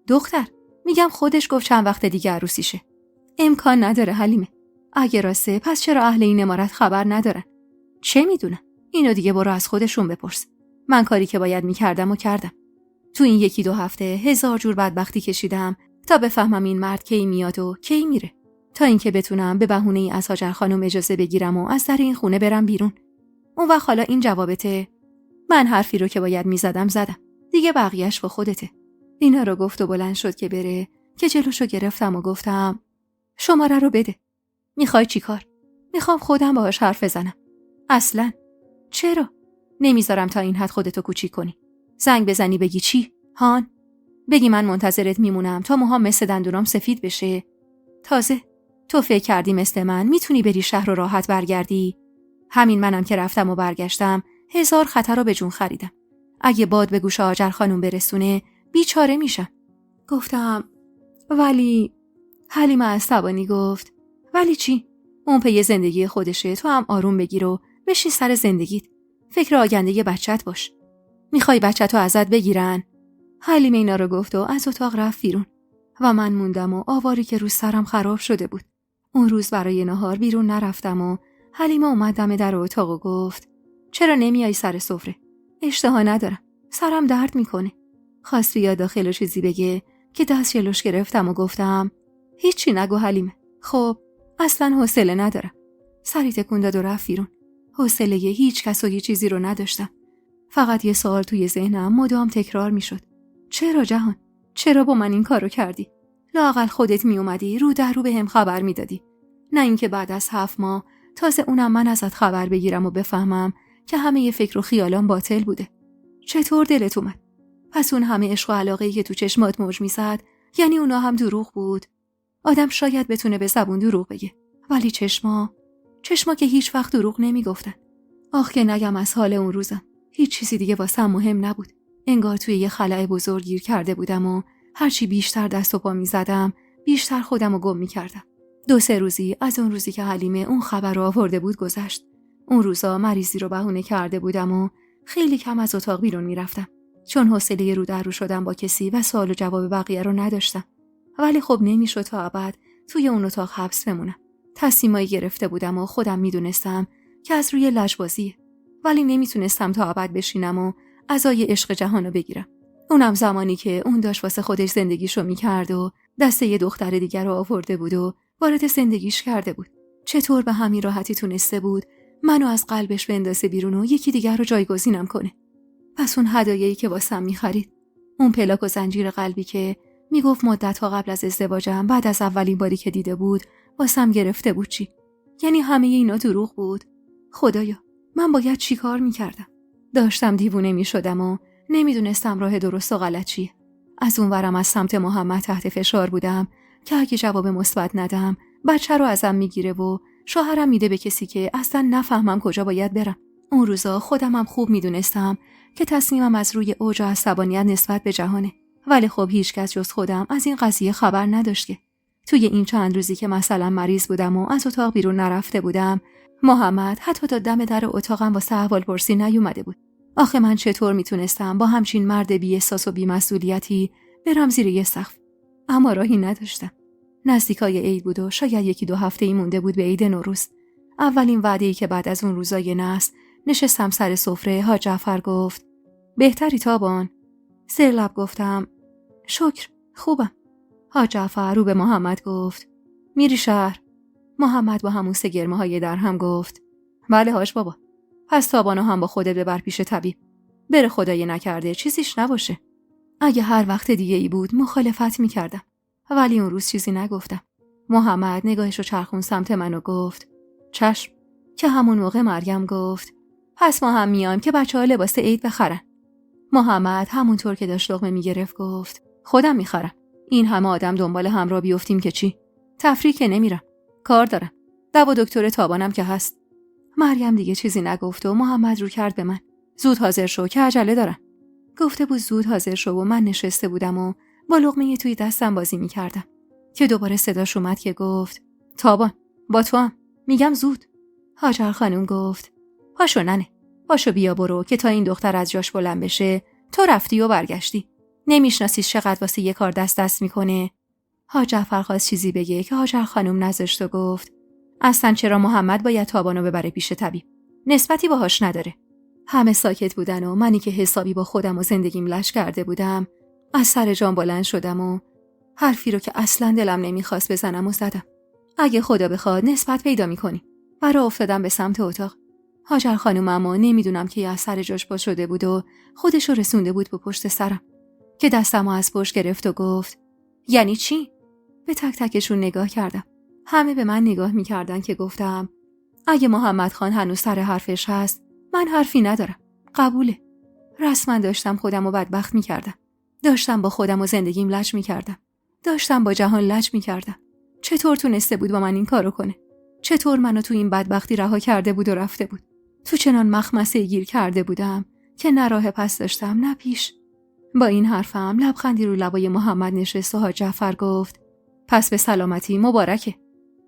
دختر، میگم خودش گفت چند وقت دیگه عروسیشه. امکان نداره حلیمه. اگه راسته پس چرا اهل این امارت خبر ندارن؟ چه میدونم؟ اینو دیگه برو از خودشون بپرس. من کاری که باید میکردم و کردم. تو این 1-2 هفته 1000 جور بدبختی کشیدم تا بفهمم این مرد کی میاد و کی میره، تا اینکه بتونم به بهونه‌ای از هاجر خانم اجازه بگیرم و از در این خونه برم بیرون. اون وقت حالا این جوابته. من حرفی رو که باید میزدم زدم. دیگه بقیه‌اش با خودته. اینا رو گفت و بلند شد که بره که جلوشو گرفتم و گفتم شماره رو بده. میخوای چیکار؟ میخوام خودم باهاش حرف بزنم. اصلاً چرا؟ نمیذارم تا این حد خودتو کوچیک کنی. زنگ بزنی بگی چی؟ هان؟ بگی من منتظرت میمونم تا موهام مثل دندونام سفید بشه. تازه تو فکر کردی مثل من میتونی بری شهر رو راحت برگردی؟ همین منم که رفتم و برگشتم 1000 خطر رو به جون خریدم. اگه باد به گوش هاجر خانم برسونه بیچاره میشم. گفتم ولی حلیمه عصبانی گفت ولی چی؟ اون پی زندگی خودشه، تو هم آروم بگیر و بشین سر زندگیت. فکر آینده بچت باش. میخوای بچه‌تو ازت بگیرن؟ حلیمه اینا رو گفت و از اتاق رفت بیرون و من موندم و آواری که رو سرم خراب شده بود. اون روز برای نهار بیرون نرفتم و حلیمه اومد دم در اتاق و گفت چرا نمیای سر سفره؟ اشتها ندارم. سرم درد میکنه. خواست بیاد داخل و چیزی بگه که دست جلوش گرفتم و گفتم هیچی نگو حلیمه. خب اصلا حوصله ندارم. سری تکون داد و رفت بیرون. حوصله هیچ کس و هیچ چیزی رو نداشتم. فقط یه سوال توی ذهنم مدام تکرار میشد. چرا جهان؟ چرا با من این کارو کردی؟ لااقل خودت می اومدی رو در رو بهم خبر میدادی. نه اینکه بعد از 7 ماه تازه اونم من ازت خبر بگیرم و بفهمم که همه ی فکر و خیالام باطل بوده. چطور دلت اومد؟ پس اون همه عشق و علاقه‌ای که تو چشمات موج میزد یعنی اونا هم دروغ بود؟ آدم شاید بتونه به زبون دروغ بگه، ولی چشما که هیچ وقت دروغ نمیگفتن. آخ که نگم از حال اون روزم. هیچ چیزی دیگه واسم مهم نبود. انگار توی یه خلأ بزرگ گیر کرده بودم و هرچی بیشتر دست و پا میزدم بیشتر خودم رو گم میکردم. 2-3 روزی از اون روزی که حلیمه اون خبر رو آورده بود گذشت. اون روزا مریضی رو بهونه کرده بودم و خیلی کم از اتاق بیرون میرفتم، چون حوصله رو در رو شدم با کسی و سوال و جواب بقیه رو نداشتم. ولی خب نمیشد تا ابد توی اون اتاق حبس بمونم. تصمیمایی گرفته بودم و خودم میدونستم که از روی لجبازیه، ولی نمیتونستم تا ابد بشینم و عزای عشق جهانو بگیرم. اونم زمانی که اون داشت واسه خودش زندگیشو میکرد و دسته یه دختر دیگر رو آورده بود و وارد زندگیش کرده بود. چطور به همین راحتی تونسته بود منو از قلبش بندازه بیرون و یکی دیگر رو جایگزینم کنه؟ پس اون هدایایی که واسم میخرید، اون پلاک و زنجیر قلبی که میگفت مدت‌ها قبل از ازدواجم بعد از اولین باری که دیده بود واسم گرفته بود، چی؟ یعنی همه اینا دروغ بود؟ خدایا من باید چی کار میکردم؟ داشتم دیوونه میشدم و نمیدونستم راه درست و غلط چیه. از اون ورم از سمت محمد تحت فشار بودم که اگه جواب مثبت ندم بچه رو ازم میگیره و شوهرم میده به کسی که اصلا نفهمم کجا باید برم. اون روزا خودمم خوب میدونستم که تصمیمم از روی اوج و عصبانیت نسبت به جهانه، ولی خب هیچ کس جز خودم از این قضیه خبر نداشت که توی این چند روزی که مثلا مریض بودم و از اتاق بیرون نرفته بودم، محمد حتی تا دم در اتاقم واسه احوالپرسی نیومده بود. آخه من چطور میتونستم با همچین مرد بی‌احساس و بی‌مسئولیتی برم زیر یه سقف؟ اما راهی نداشتم. نزدیکای عید بود و شاید 1-2 هفته‌ای مونده بود به عید نوروز. اولین وعده‌ای که بعد از اون روزای نحس نشستم سر سفره، حاج جعفر گفت بهتری تابان؟ زیر لب گفتم شکر، خوبم. حاج جعفر رو به محمد گفت میری شهر؟ محمد با همون سگرمه‌های در هم گفت بله حاج بابا. پس تابانو هم با خودت ببر پیش طبیب. بره خدای نکرده چیزیش نباشه. اگه هر وقت دیگه ای بود مخالفت میکردم. ولی اون روز چیزی نگفتم. محمد نگاهشو چرخون سمت من و گفت چشم. که همون موقع مریم گفت پس ما هم میایم که بچه‌ها لباس عید بخرن. محمد همونطور که داشت لقمه میگرفت گفت خودم میخرم. این همه آدم دنبال هم را بیفتیم که چی؟ تفریح که نمیرم. کار دارم. دوا دکتر تابانم که هست. مریم دیگه چیزی نگفت و محمد رو کرد به من. زود حاضر شو که عجله دارم. گفته بود زود حاضر شو و من نشسته بودم و با لقمه توی دستم بازی میکردم که دوباره صداش اومد که گفت تابان با تو هم. میگم زود. هاجر خانم گفت پاشو ننه. پاشو بیا برو که تا این دختر از جاش بلند بشه تو رفتی و برگشتی. نمیشناسی چقدر واسه یه کار دست میکنه. حاج جعفر خواست چیزی بگه که هاجر خانم نذاشت و گفت اصلا چرا محمد باید تابانو ببره پیش طبیب؟ نسبتی باهاش نداره. همه ساکت بودن و منی که حسابی با خودم و زندگیم لش کرده بودم از سر جام بلند شدم و حرفی رو که اصلا دلم نمیخواست بزنم و زدم. اگه خدا بخواد نسبت پیدا میکنی. و راه افتادم به سمت اتاق. هاجر خانم اما نمیدونم که از سر جاش پا شده بود و خودشو رسونده بود به پشت سرم که دستمو از پشت گرفت و گفت یعنی چی؟ به تک تکشون نگاه کردم. همه به من نگاه میکردن که گفتم اگه محمد خان هنوز سر حرفش هست من حرفی ندارم. قبوله. رسما داشتم خودمو بدبخت میکردم. داشتم با خودم و زندگیم لج میکردم. داشتم با جهان لج میکردم. چطور تونسته بود با من این کارو کنه؟ چطور منو تو این بدبختی رها کرده بود و رفته بود؟ تو چنان مخمسه گیر کرده بودم که نه راه پس داشتم نه پیش. با این حرفم لبخندی رو لبای محمد نشست و حاج جعفر گفت پس به سلامتی مبارکه.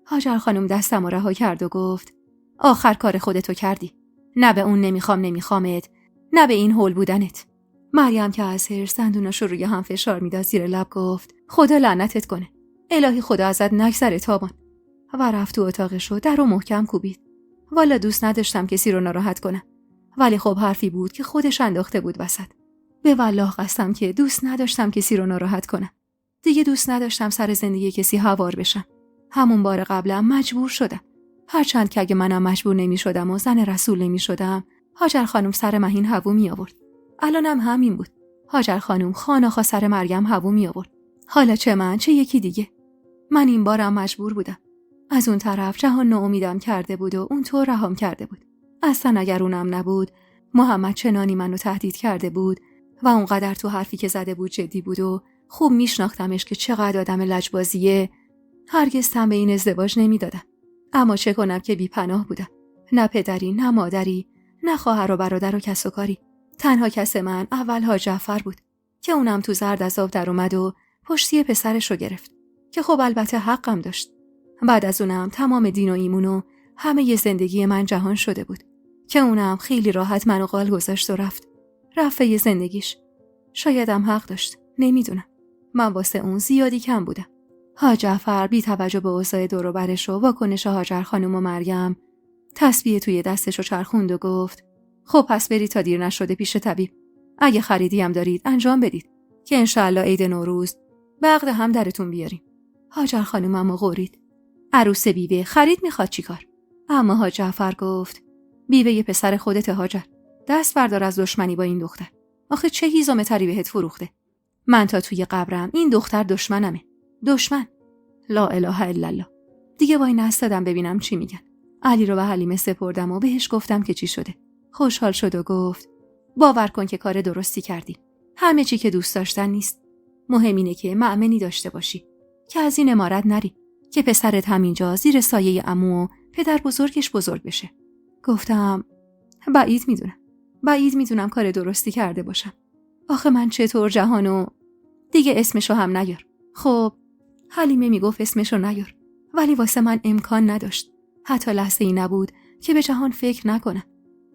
هاجر خانم دستم رو رها کرد و گفت آخر کار خودتو کردی. نه به اون نمیخوامت نه به این هول بودنت. مریم که از حرص دندوناشو روی هم فشار میداد زیر لب گفت خدا لعنتت کنه. الهی خدا ازت نگذره تابان. و رفت تو اتاقش و در رو محکم کوبید. والا دوست نداشتم کسی رو ناراحت کنم. ولی خب حرفی بود که خودش انداخته بود وسط. به والله قسم که دوست نداشتم کسی رو ناراحت کنم. دیگه دوست نداشتم سر زندگی کسی هوار بشم. همون بار قبلم مجبور شدم. هرچند که اگه منم مجبور نمی شدم و زن رسول نمی شدم هاجر خانم سر مهین هوو می آورد. الانم همین بود. هاجر خانم خاناخا سر مریم هوو می آورد. حالا چه من چه یکی دیگه. من این بارم مجبور بودم. از اون طرف جهان ناامیدم کرده بود و اون طور رهام کرده بود. اصلا اگر اونم نبود محمد چنانی منو تهدید کرده بود و اونقدر تو حرفی که زده بود جدی بود و خوب میشناختمش که چقدر آدم لجبازیه هرگز تن به این ازدواج نمیدادم. اما چه کنم که بی پناه بودم. نه پدری نه مادری نه خواهر و برادر و کس و کاری. تنها کس من اول حاج جعفر بود که اونم تو زرد از آب در اومد و پشتی پسرش رو گرفت که خب البته حقم داشت. بعد از اونم تمام دین و ایمون و همه ی زندگی من جهان شده بود که اونم خیلی راحت منو قال گذاشت و رفت ی زندگیش. شایدم حق داشت. نمیدونم. من واسه اون زیادی کم بودم. حاج جعفر بی توجه به اوضاع دور و برش و واکنش هاجر خانم و مریم تسبیح توی دستشو چرخوند و گفت خب پس برید تا دیر نشده پیش طبیب. اگه خریدی هم دارید انجام بدید که انشالله عید نوروز به عقد هم درتون بیاریم. هاجر خانم هم غورید. عروس بیوه خرید میخواد چیکار؟ اما حاج جعفر گفت بیوه ی پسر خودت هاجر. دست بردار از دشمنی با این دختر. آخه چه هیزم تری بهت فروخته؟ من تا توی قبرم این دختر دشمنمه. دشمن. لا اله الا الله. دیگه وای نستادم ببینم چی میگن. علی رو به حلیمه سپردم و بهش گفتم که چی شده. خوشحال شد و گفت باور کن که کار درستی کردی. همه چی که دوست داشتن نیست. مهم اینه که مأمنی داشته باشی که از این امارت نری که پسرت همینجا زیر سایه عمو و پدر بزرگش بزرگ بشه. گفتم بعید میدونم کار درستی کرده باشم. آخه من چطور جهانو دیگه اسمشو هم نیار. خب حلیمه میگفت اسمشو نیار ولی واسه من امکان نداشت. حتی لحظه ای نبود که به جهان فکر نکنم.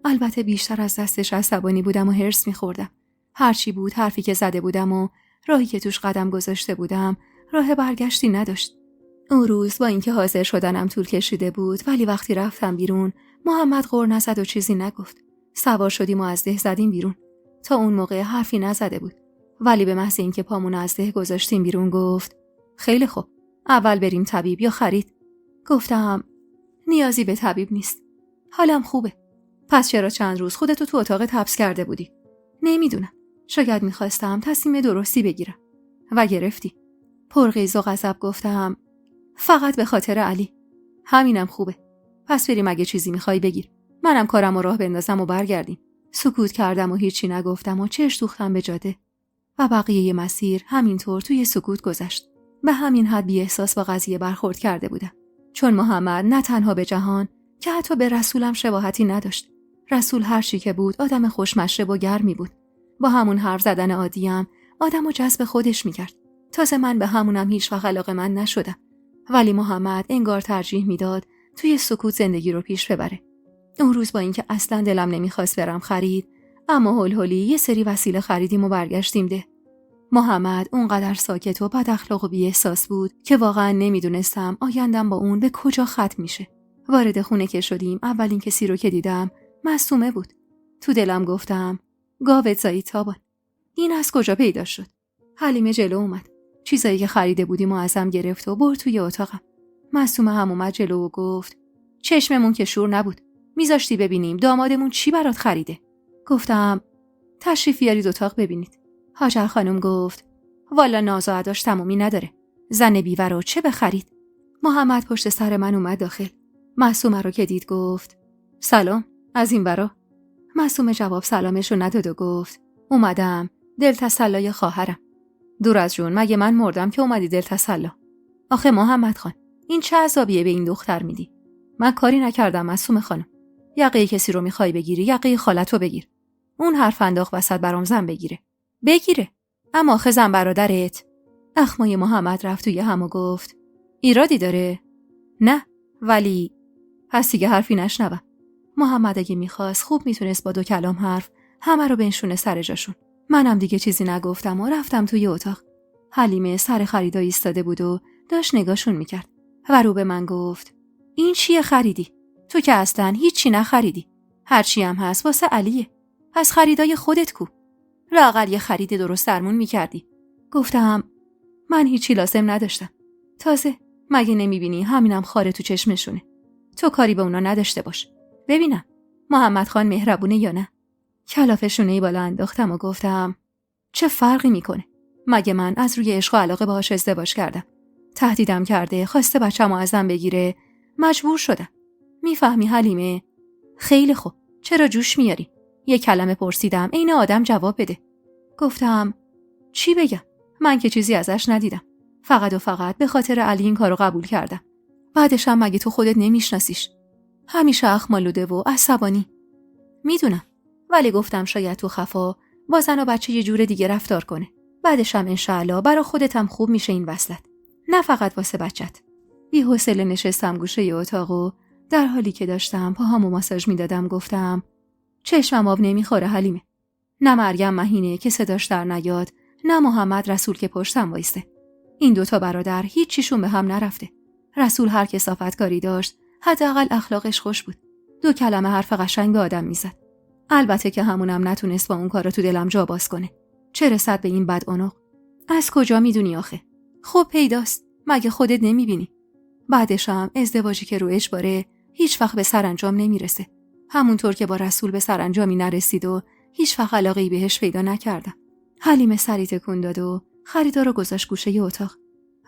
البته بیشتر از دستش عصبانی بودم و هرس میخوردم. هرچی بود حرفی که زده بودم و راهی که توش قدم گذاشته بودم راه برگشتی نداشت. اون روز با اینکه حاضر شدنم طول کشیده بود ولی وقتی رفتم بیرون محمد غر نزد و چیزی نگفت. سوار شدیم و از ده زدیم بیرون. تا اون موقع حرفی نزده بود ولی به محض اینکه پامون از ده گذاشتیم بیرون گفت خیلی خوب. اول بریم طبیب یا خرید؟ گفتم نیازی به طبیب نیست. حالم خوبه. پس چرا چند روز خودتو تو اتاق حبس کرده بودی؟ نمیدونم. شاید میخواستم تصمیم درستی بگیرم. و گرفتی. پرغیظ و غضب گفتم فقط به خاطر علی. همینم خوبه. پس بریم اگه چیزی میخوای بگیر. منم کارم رو راه بندازم و برگردیم. سکوت کردم و هیچی نگفتم و چشم دوختم به جاده. و بقیه مسیر همینطور توی سکوت گذشت. به همین حد بی احساس با قضیه برخورد کرده بودم. چون محمد نه تنها به جهان که حتی به رسولم شباهتی نداشت. رسول هر چی که بود آدم خوشمشرب و گرمی بود. با همون حرف زدن عادیم آدمو جذب خودش میکرد. تازه من به همونم هیچ وقت علاقه‌مند نشدم. ولی محمد انگار ترجیح میداد توی سکوت زندگی رو پیش ببره. اون روز با اینکه اصلا دلم نمیخواست برم خرید، اما هول یه سری وسیله خریدیم و برگشتیم ده. محمد اونقدر ساکت و بد اخلاق و بی احساس بود که واقعا نمیدونستم آیندم با اون به کجا ختم میشه. وارد خونه که شدیم اولین کسی رو که دیدم معصومه بود. تو دلم گفتم گاوت زایی تابان. این از کجا پیدا شد؟ حلیمه جلو اومد. چیزایی که خریده بودیم و ازم گرفت و برد توی اتاقم. معصومه هم اومد جلو و گفت چشممون که شور نبود. میذاشتی ببینیم دامادمون چی برات خریده. گفتم تشریف بیارید اتاق ببینید. هاجر خانم گفت والا ناز و اداش تمومی نداره. زن بیوه رو چه بخرید؟ محمد پشت سر من اومد داخل. معصومه رو که دید گفت سلام، از این ورا. معصومه جواب سلامش رو نداد و گفت اومدم دل تسلای خواهرم. دور از جون، مگه من مردم که اومدی دل تسلا؟ آخه محمد خان این چه عذابیه به این دختر میدی؟ من کاری نکردم معصومه خانم. یقه کسی رو میخوای بگیری یقه خالتو بگیر. اون حرف انداخت وسط برام زن بگیره. اما آخه زن برادرت. اخمای محمد رفت توی هم و گفت ایرادی داره؟ نه، ولی پس دیگه حرفی نشنوم. محمد اگه میخواست خوب میتونست با 2 کلام حرف همه رو بنشونه سر جاشون. منم دیگه چیزی نگفتم و رفتم توی اتاق. حلیمه سر خریدا ایستاده بود و داشت نگاشون میکرد و رو به من گفت این چیه خریدی؟ تو که اصلا هیچی نخریدی. هرچی هم هست واسه علیه. پس خریدای خودت کو؟ لااقل یه خرید درست درمون میکردی. گفتم من هیچی لازم نداشتم. تازه مگه نمیبینی همینم خاره تو چشمشونه. تو کاری به اونا نداشته باش. ببینم محمد خان مهربونه یا نه. کلافشونهی بالا انداختم و گفتم چه فرقی میکنه؟ مگه من از روی عشق و علاقه باهاش ازدواج کردم؟ تهدیدم کرده، خواسته بچه‌مو ازم بگیره، مجبور شدم. میفهمی حلیمه؟ خیلی خوب، چرا جوش میاری؟ یه کلمه پرسیدم، عین آدم جواب بده. گفتم چی بگم؟ من که چیزی ازش ندیدم. فقط و فقط به خاطر علی این کارو قبول کردم. بعدش هم مگه تو خودت نمیشناسیش؟ همیشه اخمالوده و عصبانی. میدونم، ولی گفتم شاید تو خفا با زن و بچه یه جور دیگه رفتار کنه. بعدش هم انشالله برا خودت هم خوب میشه این وصلت. نه فقط واسه بچت. بی‌حوصله نشستم گوشه اتاق و در حالی که داشتم پاهامو ماساژ میدادم گفتم چشمم آب نمیخوره حلیمه. نه مریم مهینه که صداش در نیاد، نه محمد رسول که پشتم وایسته. این 2 برادر هیچ چیشون به هم نرفته. رسول هر کثافتکاری داشت، حداقل اخلاقش خوش بود. 2 کلمه حرف قشنگ به آدم میزد. البته که همونم نتونست با اون کارو تو دلم جا باز کنه. چه رسد به این بدعنق؟ از کجا میدونی آخه؟ خب پیداست، مگه خودت نمیبینی؟ بعدش هم ازدواجی که رو اجباره هیچ وقت به سرانجام نمیرسه. همونطور که با رسول به سرانجامی نرسید و هیچ وقت علاقه‌ای بهش پیدا نکردم. حلیمه سری تکون داد و خریدا رو گذاشت گوشه اتاق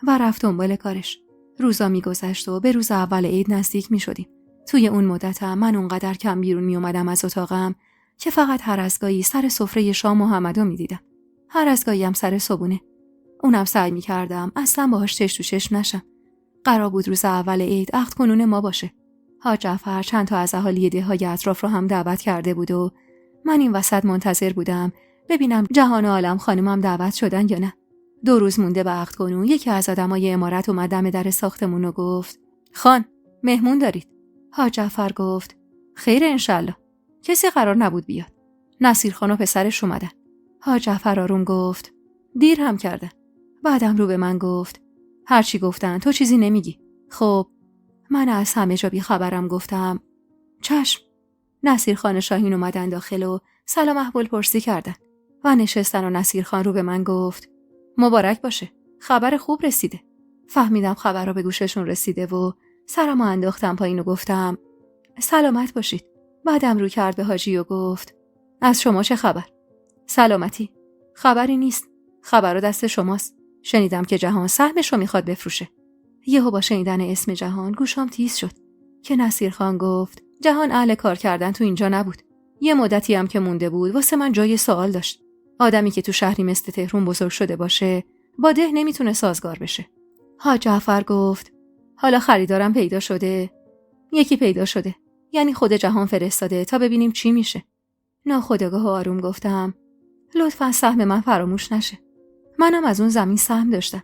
و رفت دنبال کارش. روزا میگذشت و به روز اول عید نزدیک میشدیم. توی اون مدت من اونقدر کم بیرون می اومدم از اتاقم که فقط هر از گاهی سر سفره شام محمدو میدیدم. هر از گاهی هم سر صبونه. اونم سعی میکردم اصلا باهاش چش تو چشم نشم. قرار بود روز اول عید عقد کنون ما باشه. حاج جعفر چند تا از اهالی دههای اطراف رو هم دعوت کرده بود و من این وسط منتظر بودم ببینم جهان عالم خانمم دعوت شدن یا نه. 2 روز مونده به عقد کنون یکی از آدمای امارت اومد دم در ساختمون و گفت خان مهمون دارید. حاج جعفر گفت خیر انشالله. کسی قرار نبود بیاد. نصیر خان و پسرش اومدن. حاج جعفر آروم گفت دیر هم کردن. بعدم رو به من گفت هرچی گفتن تو چیزی نمیگی. خب من از همه جا بی خبرم گفتم چشم. نصیر خان شاهین اومدن داخل و سلام احوال پرسی کردن و نشستن و نصیر خان رو به من گفت مبارک باشه، خبر خوب رسیده. فهمیدم خبر رو به گوششون رسیده و سرمو انداختم پایین و گفتم سلامت باشید. بعدم رو کرد به حاجی و گفت از شما چه خبر؟ سلامتی. خبری نیست. خبر رو دست شماست. شنیدم که جهان سهمش رو میخواد بفروشه. یهو با شنیدن اسم جهان گوشام تیز شد که نصیرخان گفت جهان اهل کار کردن تو اینجا نبود. یه مدتی هم که مونده بود واسه من جای سوال داشت. آدمی که تو شهری مثل تهران بزرگ شده باشه با ده نمیتونه سازگار بشه. حاج جعفر گفت حالا خریدارم پیدا شده؟ یکی پیدا شده. یعنی خود جهان فرستاده تا ببینیم چی میشه. ناخودآگاه آروم گفتم لطفاً سهم من فراموش نشه. منم از اون زمین سهم داشتم.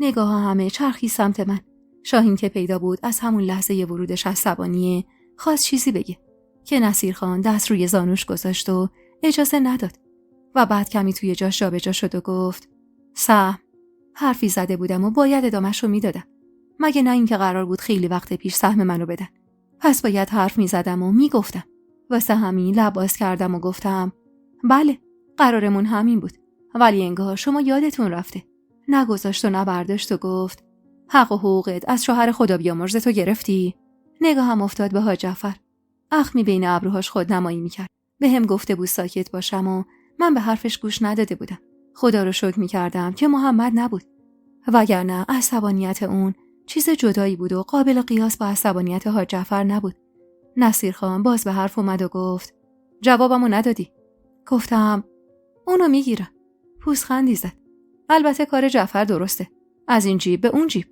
نگاه همه چرخی سمت من. شاهین که پیدا بود از همون لحظه ورودش عصبانیه خواست چیزی بگه که نصیرخان دست روی زانوش گذاشت و اجازه نداد و بعد کمی توی جاش جابجا شد و گفت سهم. حرفی زده بودم و باید ادامه‌ش رو میدادم. مگه نه اینکه قرار بود خیلی وقت پیش سهم منو بدن. پس باید حرف میزدم و میگفتم. واسه همین لب باز کردم و گفتم بله قرارمون همین بود. ولی انگار شما یادتون رفته. نگذاشت و نبرداشت و گفت حق و حقوقت از شوهر خدا بیامرز تو گرفتی؟ نگاهم افتاد به حاج جعفر. اخمی بین ابروهاش خودنمایی میکرد. بهم گفته بود ساکت باشم و من به حرفش گوش نداده بودم. خدا رو شکر میکردم که محمد نبود. وگرنه عصبانیت اون چیز جدایی بود و قابل قیاس با عصبانیت حاج جعفر نبود. نصیرخان باز به حرف اومد و گفت جوابمو ندادی. گفتم اونو میگیرم. پوزخندی زد. البته کار جعفر درسته. از این جیب به اون جیب.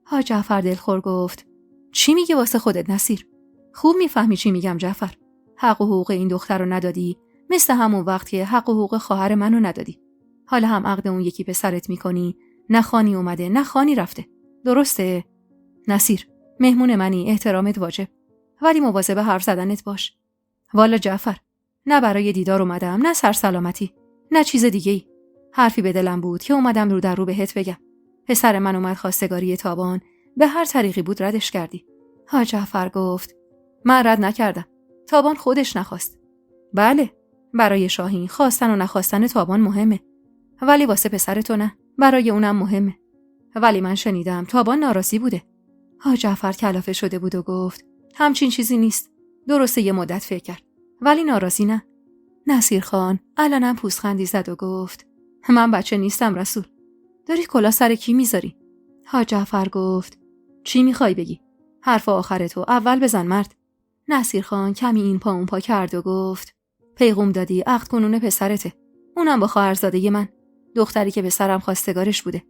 حاج جعفر دلخور گفت چی میگه واسه خودت نصیر؟ خوب میفهمی چی میگم جعفر. حق و حقوق این دختر رو ندادی مثل همون وقت که حق و حقوق خواهر منو ندادی. حالا هم عقد اون یکی پسرت میکنی. نه خانی اومده نه خانی رفته. درسته؟ نصیر مهمون منی احترامت واجب. ولی مواظب حرف زدنت باش. والا جعفر نه برای دیدار اومدم نه سرسلامتی نه چیز دیگه‌ای. حرفی به دلم بود که اومدم رو در رو بهت بگم. پسر من اومد خواستگاری تابان به هر طریقی بود ردش کردی. حاج جعفر گفت من رد نکردم. تابان خودش نخواست. بله برای شاهین خواستن و نخواستن تابان مهمه. ولی واسه پسر تو نه. برای اونم مهمه. ولی من شنیدم تابان ناراضی بوده. حاج جعفر کلافه شده بود و گفت همچین چیزی نیست. درسته یه مدت فکر کرد. ولی ناراضی نه. نصیرخان علنا پوزخندی زد و گفت من بچه نیستم رسول. داری کلا سر کی میذاری؟ حاج جعفر گفت چی میخوای بگی؟ حرف آخرتو اول بزن مرد. نصیرخان کمی این پا اون پا کرد و گفت پیغام دادی عقد کنون پسرته. اونم با خواهرزاده من. دختری که پسرم خواستگارش بوده.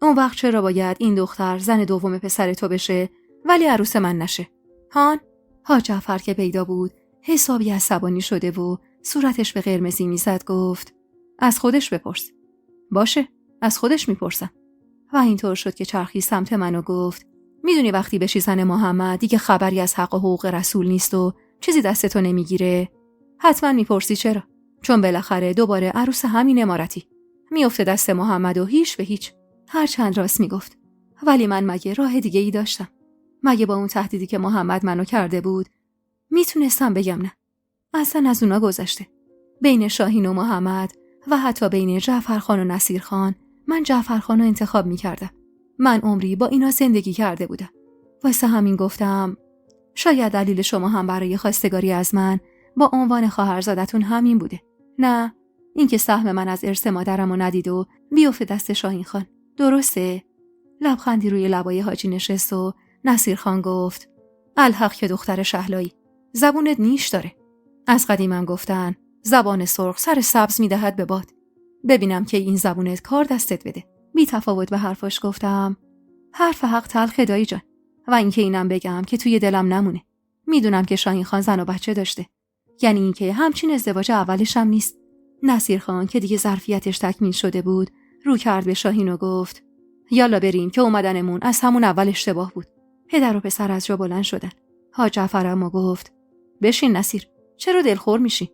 اون وقت چرا باید این دختر زن دوم پسر تو بشه ولی عروس من نشه؟ هان؟ حاج جعفر که پیدا بود حسابی عصبانی شده و صورتش به قرمزی میزد گفت از خودش بپرس. باشه از خودش میپرسم. و اینطور شد که چرخی سمت من و گفت میدونی وقتی بشی زن محمد دیگه خبری از حق و حقوق رسول نیست و چیزی دستتو نمیگیره؟ حتما میپرسی چرا؟ چون بالاخره دوباره عروس همین امارتی میفته دست محمد و هیچ به هیچ. هر چند راست میگفت. ولی من مگه راه دیگه ای داشتم؟ مگه با اون تهدیدی که محمد منو کرده بود میتونستم بگم نه؟ اصلا از اونا گذشته. بین شاهین و محمد و حتی بین جعفرخان و نصیرخان من جعفرخان رو انتخاب میکردم. من عمری با اینا زندگی کرده بودم. واسه همین گفتم شاید دلیل شما هم برای خواستگاری از من با عنوان خواهرزادتون همین بوده. نه اینکه سهم من از ارث مادرمو ندید و بیفته دست شاهین خان. درسته؟ لبخندی روی لبای حاجی نشست و نصیرخان گفت الحق که دختر شهلایی زبونت نیش داره. از قدیمم گفتن زبان سرخ سر سبز میدهد به باد. ببینم که این زبونت کار دستت بده. بی تفاوت به حرفاش گفتم حرف حق تلخ دایی جان. و اینکه اینم بگم که توی دلم نمونه. میدونم که شاهین خان زن و بچه داشته. یعنی اینکه همچین ازدواج اولش هم نیست. نصیرخان که دیگه ظرفیتش تکمیل شده بود رو کرد به شاهین و گفت یالا بریم که اومدنمون از همون اول اشتباه بود. پدر و پسر از جا بلند شدن. حاج جعفر اما گفت بشین نصیر. چرا دلخور میشی؟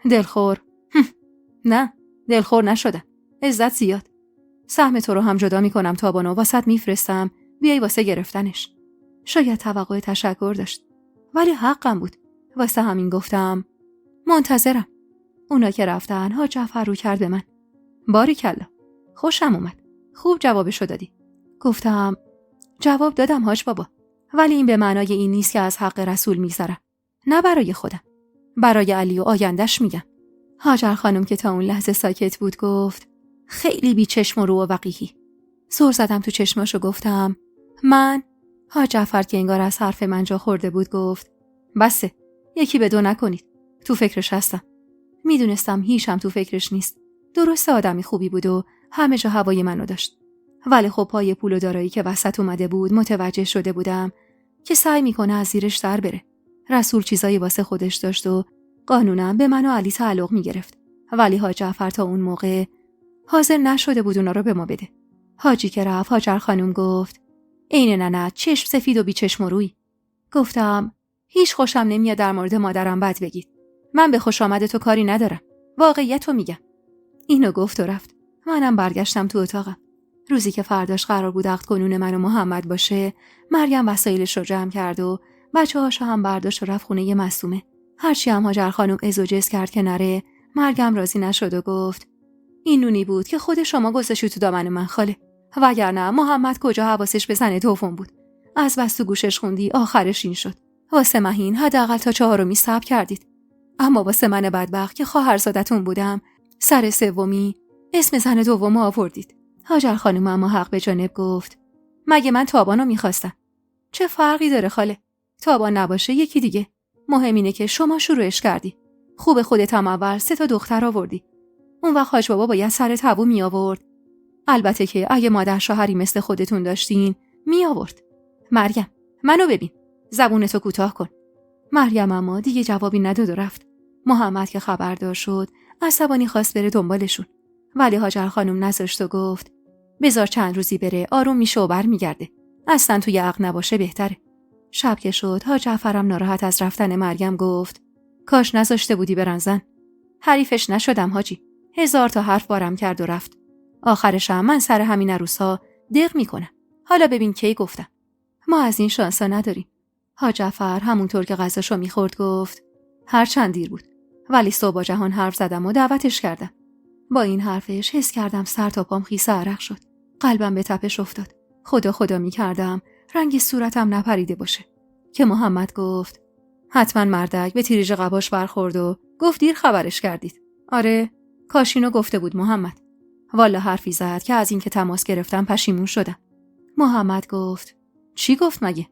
دلخور؟ نه دلخور نشدم. عزت زیاد. سهم تو رو هم جدا میکنم تابانو واسط میفرستم بیای واسه گرفتنش. شاید توقع تشکر داشت ولی حقم بود. واسه همین گفتم منتظرم. اونا که رفتن حاج جعفر رو کرد به من. باریکلا خوشم اومد. خوب جوابشو دادی. گفتم جواب دادم حاج بابا، ولی این به معنای این نیست که از حق رسول میگذرم. نه برای خودم، برای علی و آیندش میگم. هاجر خانم که تا اون لحظه ساکت بود گفت خیلی بی چشم و رو و وقیحی. سر زدم تو چشماش و گفتم من. حاج جعفر که انگار از حرف من جا خورده بود گفت بسه، یکی به دو نکنید، تو فکرش هستم. میدونستم هیچم تو فکرش نیست. درسته آدمی خوبی بود و همه جا هوای منو داشت، ولی خب پای پول و دارایی که وسط اومده بود متوجه شده بودم که سعی میکنه از زیرش در بره. رسول چیزایی واسه خودش داشت و قانوناً به من و علی تعلق میگرفت، ولی حاج جعفر تا اون موقع حاضر نشده بود اونا رو به ما بده. حاجی که رفت هاجر خانم گفت عین ننه چشم سفید و بی چشم و روی. گفتم هیچ خوشم نمیاد در مورد مادرم بد بگید. من به خوش آمد تو کاری ندارم، واقعیتو میگم. اینو گفت و رفت. منم برگشتم تو اتاقم. روزی که فرداش قرار بود عقد کنون من و محمد باشه، مریم وسایلش رو جمع کرد و بچه‌هاشو هم برداشت و رفت خونه معصومه. هرچی هم هاجر خانم ازوجز کرد که نره، مریم راضی نشد و گفت این نونی بود که خود شما گذاشتی تو دامن من خاله، وگرنه محمد کجا حواسش به زن دوم بود. از بس تو گوشش خوندی آخرش این شد. واسه مهین حداقل تا 4 صبر کردید، اما واسه من بدبخت که خواهرزادتون بودم سر 3 اسم زن دوم آوردید. هاجر خانم اما حق به جانب گفت مگه من تابانو میخواستم؟ چه فرقی داره خاله؟ تابان نباشه یکی دیگه. مهم اینه که شما شروعش کردی. خوب خودت هم اول 3 دختر آوردی. اون وقت حاج بابا باید سر تابو می آورد. البته که اگه مادر شوهری مثل خودتون داشتین می آورد. مریم منو ببین، زبونتو کوتاه کن. مریم اما دیگه جوابی نداد و رفت. محمد که خبردار شد عصبانی خواست بره دنبالشون، ولی هاجر خانم نذاشت و گفت بذار چند روزی بره، آروم میشه و برمیگرده. اصلا توی عقل نباشه بهتره. شب که شد حاج جعفرم ناراحت از رفتن مریم گفت کاش نذاشته بودی برن زن. حریفش نشدم حاجی، 1000 تا حرف بارم کرد و رفت. آخرش هم من سر همین عروسا دق میکنم. حالا ببین کی گفتم. ما از این شانسا نداریم. حاج جعفر همونطور که غذاشو میخورد گفت هر چند دیر بود، ولی صبح با جهان حرف زدم و دعوتش کردم. با این حرفش حس کردم سر تا پام خیس عرق شد. قلبم به تپش افتاد. خدا میکردم رنگ صورتم نپریده باشه. که محمد گفت حتما مردک به تیریج قباش برخورد و گفت دیر خبرش کردید. آره، کاشینو گفته بود محمد. والا حرفی زد که از این که تماس گرفتم پشیمون شدم. محمد گفت چی گفت مگه؟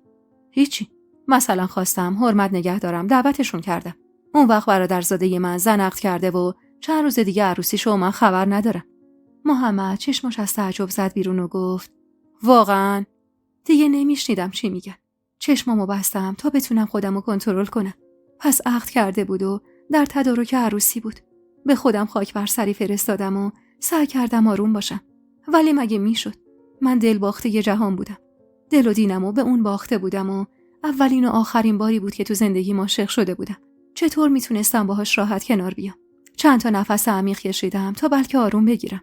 هیچی. مثلا خواستم حرمت نگه دارم، دعوتشون کردم. اون وقت برادرزاده من زن عقد کرده و چند روز دیگه عروسیشو من خبر ندارم. محمد چشمش از تعجب زد بیرون و گفت واقعاً؟ دیگه نمیشنیدم چی میگن. چشمامو بستم تا بتونم خودمو کنترل کنم. پس عقد کرده بود و در تدارک عروسی بود. به خودم خاک بر سری فرستادم و سعی کردم آروم باشم. ولی مگه میشد؟ من دل باخته یه جهان بودم. دل و دینمو به اون باخته بودم و اولین و آخرین باری بود که تو زندگیم عاشق شده بودم. چطور میتونستم باهاش راحت کنار بیام؟ چند تا نفس عمیق کشیدم تا بلکه آروم بگیرم.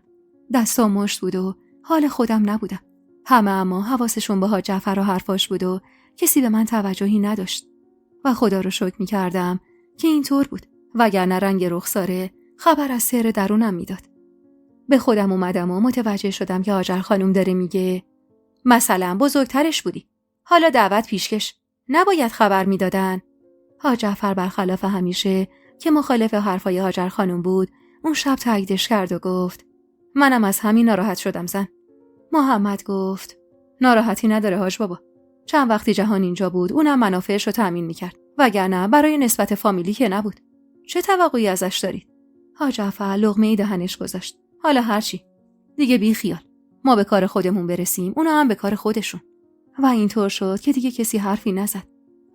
دستام مشت بود و حال خودم نبودم. همه اما حواسشون به حاج جعفر و حرفاش بود و کسی به من توجهی نداشت. و خدا رو شکر می‌کردم که اینطور بود، وگرنه رنگ رخساره خبر از سر درونم میداد. به خودم اومدم و متوجه شدم که هاجر خانم داره میگه مثلا بزرگترش بودی، حالا دعوت پیشکش، نباید خبر میدادن. حاج جعفر برخلاف همیشه که مخالف حرفای هاجر خانم بود، اون شب تاییدش کرد و گفت منم از همین ناراحت شدم زن. محمد گفت ناراحتی نداره حاج بابا. چند وقتی جهان اینجا بود اونم منافعش رو تأمین میکرد، وگرنه برای نسبت فامیلی که نبود. چه توقعی ازش دارید؟ حاج جعفر لقمه‌ای دهنش گذاشت. حالا هرچی دیگه بی خیال، ما به کار خودمون برسیم، اونا هم به کار خودشون. و اینطور شد که دیگه کسی حرفی نزد.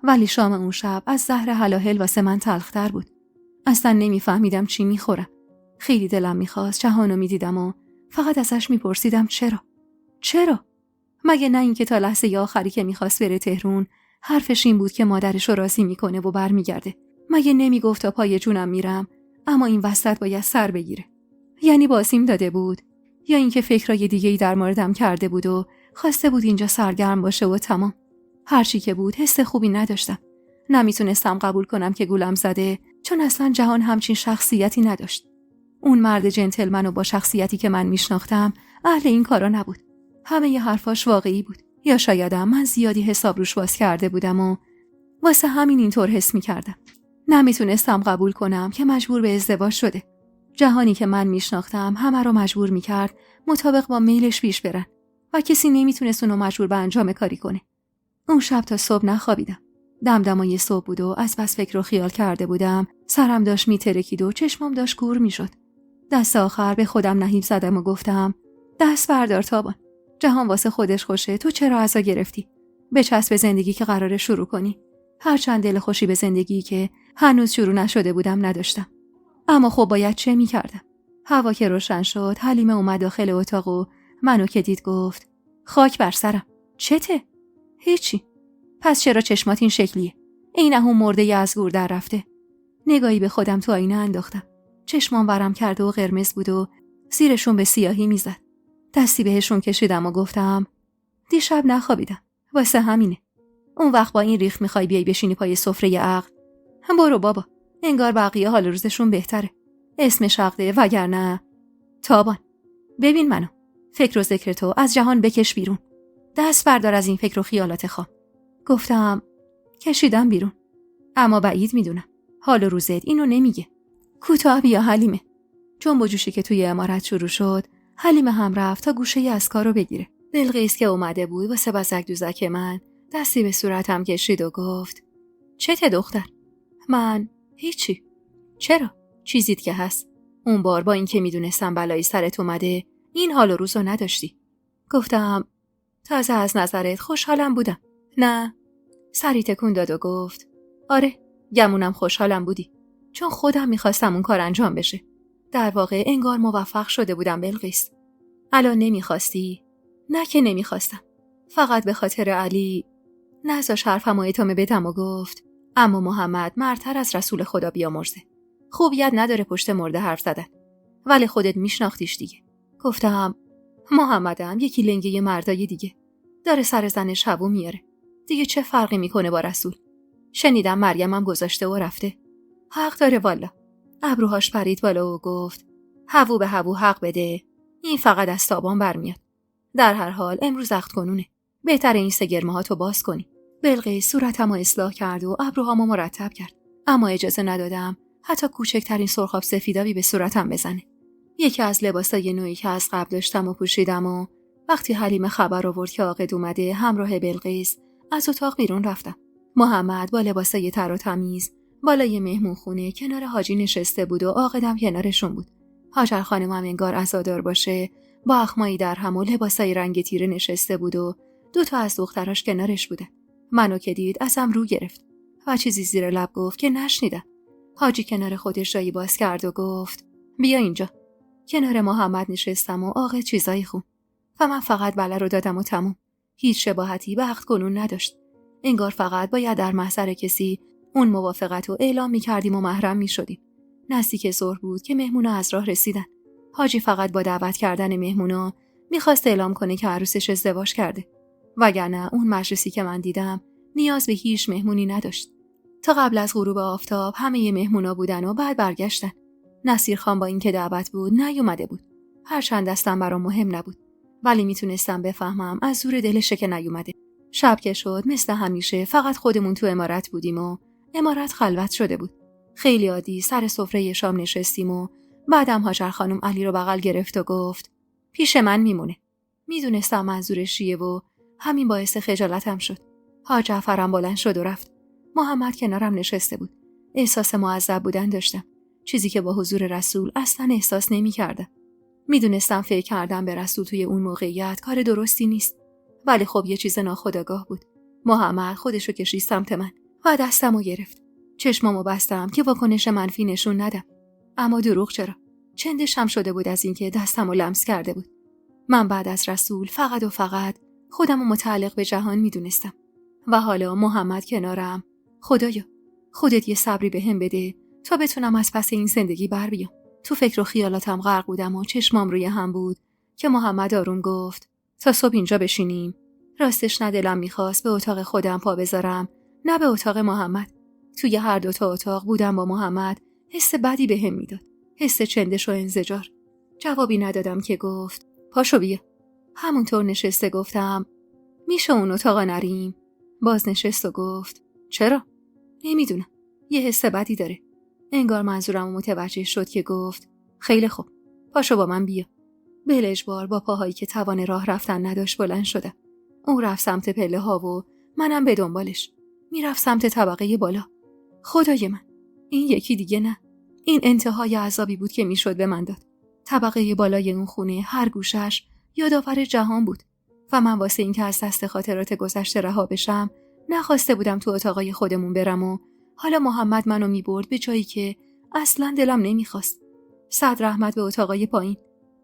ولی شام اون شب از زهر هلاهل واسه من تلختر بود. اصلا نمیفهمیدم چی میخورم. خیلی دلم میخواست جهانو میدیدم و فقط ازش میپرسیدم چرا؟ مگه نه اینکه تا لحظه آخری که میخواست بره تهرون حرفش این بود که مادرشو راضی میکنه و برمیگرده. مگه نمیگفت تا پای جونم میرم، اما این وسط باید سر بگیره؟ یعنی بازیم داده بود، یا اینکه فکرای دیگه‌ای در موردم کرده بود و خواسته بود اینجا سرگرم باشه و تمام. هر چی که بود حس خوبی نداشتم. نمیتونستم قبول کنم که گولم زده، چون اصلا جهان همچین شخصیتی نداشت. اون مرد جنتلمن و با شخصیتی که من میشناختم اهل این کارا نبود. همه ی حرفاش واقعی بود. یا شایدم من زیادی حساب روش باز کرده بودم و واسه همین اینطور حس می‌کردم. نمیتونستم قبول کنم که مجبور به ازدواج شده. جهانی که من میشناختم همه رو مجبور میکرد مطابق با میلش پیش برن و کسی نمیتونست اونو مجبور به انجام کاری کنه. اون شب تا صبح نخوابیدم. دمدمای صبح بود و از بس فکر و خیال کرده بودم. سرم داشت میترکید و چشمام داشت کور میشد. دست آخر به خودم نهیب زدم و گفتم دست بردار تابان. جهان واسه خودش خوشه، تو چرا عزا گرفتی؟ بچسب به زندگی که قراره شروع کنی. هرچند دل خوشی به زندگی که هنوز شروع نشده بودم نداشتم. اما خب باید چه میکردم؟ هوا که روشن شد حلیمه اومد داخل اتاق و منو که دید گفت خاک بر سرم. چته؟ هیچی. پس چرا چشمات این شکلیه؟ اینه هم مرده از گور در رفته. نگاهی به خودم تو آینه انداختم. چشمام ورم کرده و قرمز بود و زیرشون به سیاهی میزد. دستی بهشون کشیدم و گفتم دیشب نخوابیدم. واسه همینه. اون وقت با این ریخ میخوای بیای بشینی پای سفره عقل؟ هم برو بابا. انگار بقیه حال روزشون بهتره. اسمش عقده وگرنه. تابان ببین منو. فکر و ذکر تو از جهان بکش بیرون. دست بردار از این فکر و خیالات خام. گفتم کشیدم بیرون. اما بعید میدونم. حال روزت اینو نمیگه. کوتاه بیا حلیمه. جنب و جوشی که توی عمارت شروع شد، حلیمه هم رفت تا گوشه از کارو بگیره. بلقیس که اومده بود واسه بزک دوزک من دستی به صورتم کشید و گفت چته دختر؟ من هیچی. چرا؟ چیزیت که هست. اون بار با این که میدونستم بلایی سرت اومده این حال و روزو نداشتی. گفتم تازه از نظرت خوشحالم بودم. نه. سری تکون داد و گفت آره گمونم خوشحالم بودی. چون خودم میخواستم اون کار انجام بشه. در واقع انگار موفق شده بودم بلقیس. الان نمیخواستی؟ نه که نمیخواستم. فقط به خاطر علی. نذاش حرفمو ادامه بدم و گفت اما محمد مرتر از رسول خدا بیامرزه. خوبیت نداره پشت مرده حرف زدن. ولی خودت میشناختیش دیگه. گفتم محمدم یکی لنگه مردای دیگه. داره سر زنش هوو میاره. دیگه چه فرقی میکنه با رسول؟ شنیدم مریمم گذاشته و رفته. حق داره والا. ابروهاش پرید بالا و گفت هوو به هوو حق بده. این فقط از تابان برمیاد. در هر حال امروز عقد کنونه. بهتر این سگرمهاتو باز کنی. بلقیس صورتمو اصلاح کرد و ابروهامو مرتب کرد. اما اجازه ندادم حتی کوچکترین سرخاب سفیدابی به صورتم بزنه. یکی از لباسای نوعی که از قبل داشتم و پوشیدم و وقتی حلیمه خبر آورد که عاقد اومده همراه بلقیس از اتاق بیرون رفتم. محمد با لباسای تر و تمیز بالای مهمونخونه کنار حاجی نشسته بود و عاقدم کنارشون بود. هاجر خانم هم انگار عزادار باشه با اخمایی در هم و لباسای رنگ تیره نشسته بود و 2 تا از دختراش کنارش بوده. منو که دید ازم رو گرفت و چیزی زیر لب گفت که نشنیدم. حاجی کنار خودش جایی باز کرد و گفت بیا اینجا. کنار محمد نشستم و عاقد چیزایی خون و من فقط بله رو دادم و تموم. هیچ شباهتی به عقد کنون نداشت. انگار فقط باید در محضر کسی اون موافقت رو اعلام می‌کردیم و محرم می‌شدیم. نزدیک ظهر بود که مهمونا از راه رسیدن. حاجی فقط با دعوت کردن مهمونا می‌خواست اعلام کنه که عروسش ازدواج کرده. وگرنه اون مجلسی که من دیدم نیاز به هیچ مهمونی نداشت. تا قبل از غروب آفتاب همه مهمونا بودن و بعد برگشتن. نصیر خان با اینکه دعوت بود نیومده بود. هرچند دستم برام مهم نبود، ولی میتونستم بفهمم از زور دلشه که نیومده. شب که شد مثل همیشه فقط خودمون تو عمارت بودیم و عمارت خلوت شده بود. خیلی عادی سر سفره شام نشستیم و بعدم هاجر خانم علی رو بغل گرفت و گفت پیش من میمونه. میدونستم منظورش چیه و همین باعث خجالتم شد. حاج جعفرم بلند شد و رفت. محمد کنارم نشسته بود. احساس معذب بودن داشتم. چیزی که با حضور رسول اصلا احساس نمی‌کردم. میدونستم فکر کردم به رسول توی اون موقعیت کار درستی نیست. ولی خب یه چیز ناخودآگاه بود. محمد خودشو کشید سمت من و دستمو گرفت. چشمامو بستم که واکنش منفی نشون ندم. اما دروغ چرا؟ چندشم شده بود از اینکه دستمو لمس کرده بود. من بعد از رسول فقط و فقط خودمو متعلق به جهان میدونستم. و حالا محمد کنارم. خدایا خودت یه صبری بهم بده تا بتونم از پس این زندگی بر بیام. تو فکر و خیالاتم غرق بودم و چشمام روی هم بود که محمد آروم گفت تا صبح اینجا بشینیم. راستش نه دلم میخواست به اتاق خودم پا بذارم نه به اتاق محمد. توی هر 2 تا اتاق بودم با محمد حس بدی بهم میداد. حس چندش و انزجار. جوابی ندادم که گفت پاشو بیا. همونطور نشسته گفتم میشه اون اتاقا نریم؟ بازنشست و گفت چرا؟ نمیدونم. یه حس بدی داره. انگار منظورمو متوجه شد که گفت خیلی خوب. پاشو با من بیا. بلجبار با پاهایی که توان راه رفتن نداشت بلند شدم. اون رفت سمت پله ها و منم به دنبالش. میرفت سمت طبقه بالا. خدای من. این یکی دیگه نه. این انتهای عذابی بود که میشد به من داد. طبقه بالای اون خونه هر گوشش یادآور جهان بود و من واسه این که از دست خاطرات گذشته رها بشم نخواسته بودم تو اتاقای خودمون برم و حالا محمد منو میبرد به جایی که اصلا دلم نمیخواست. صد رحمت به اتاقای پایین.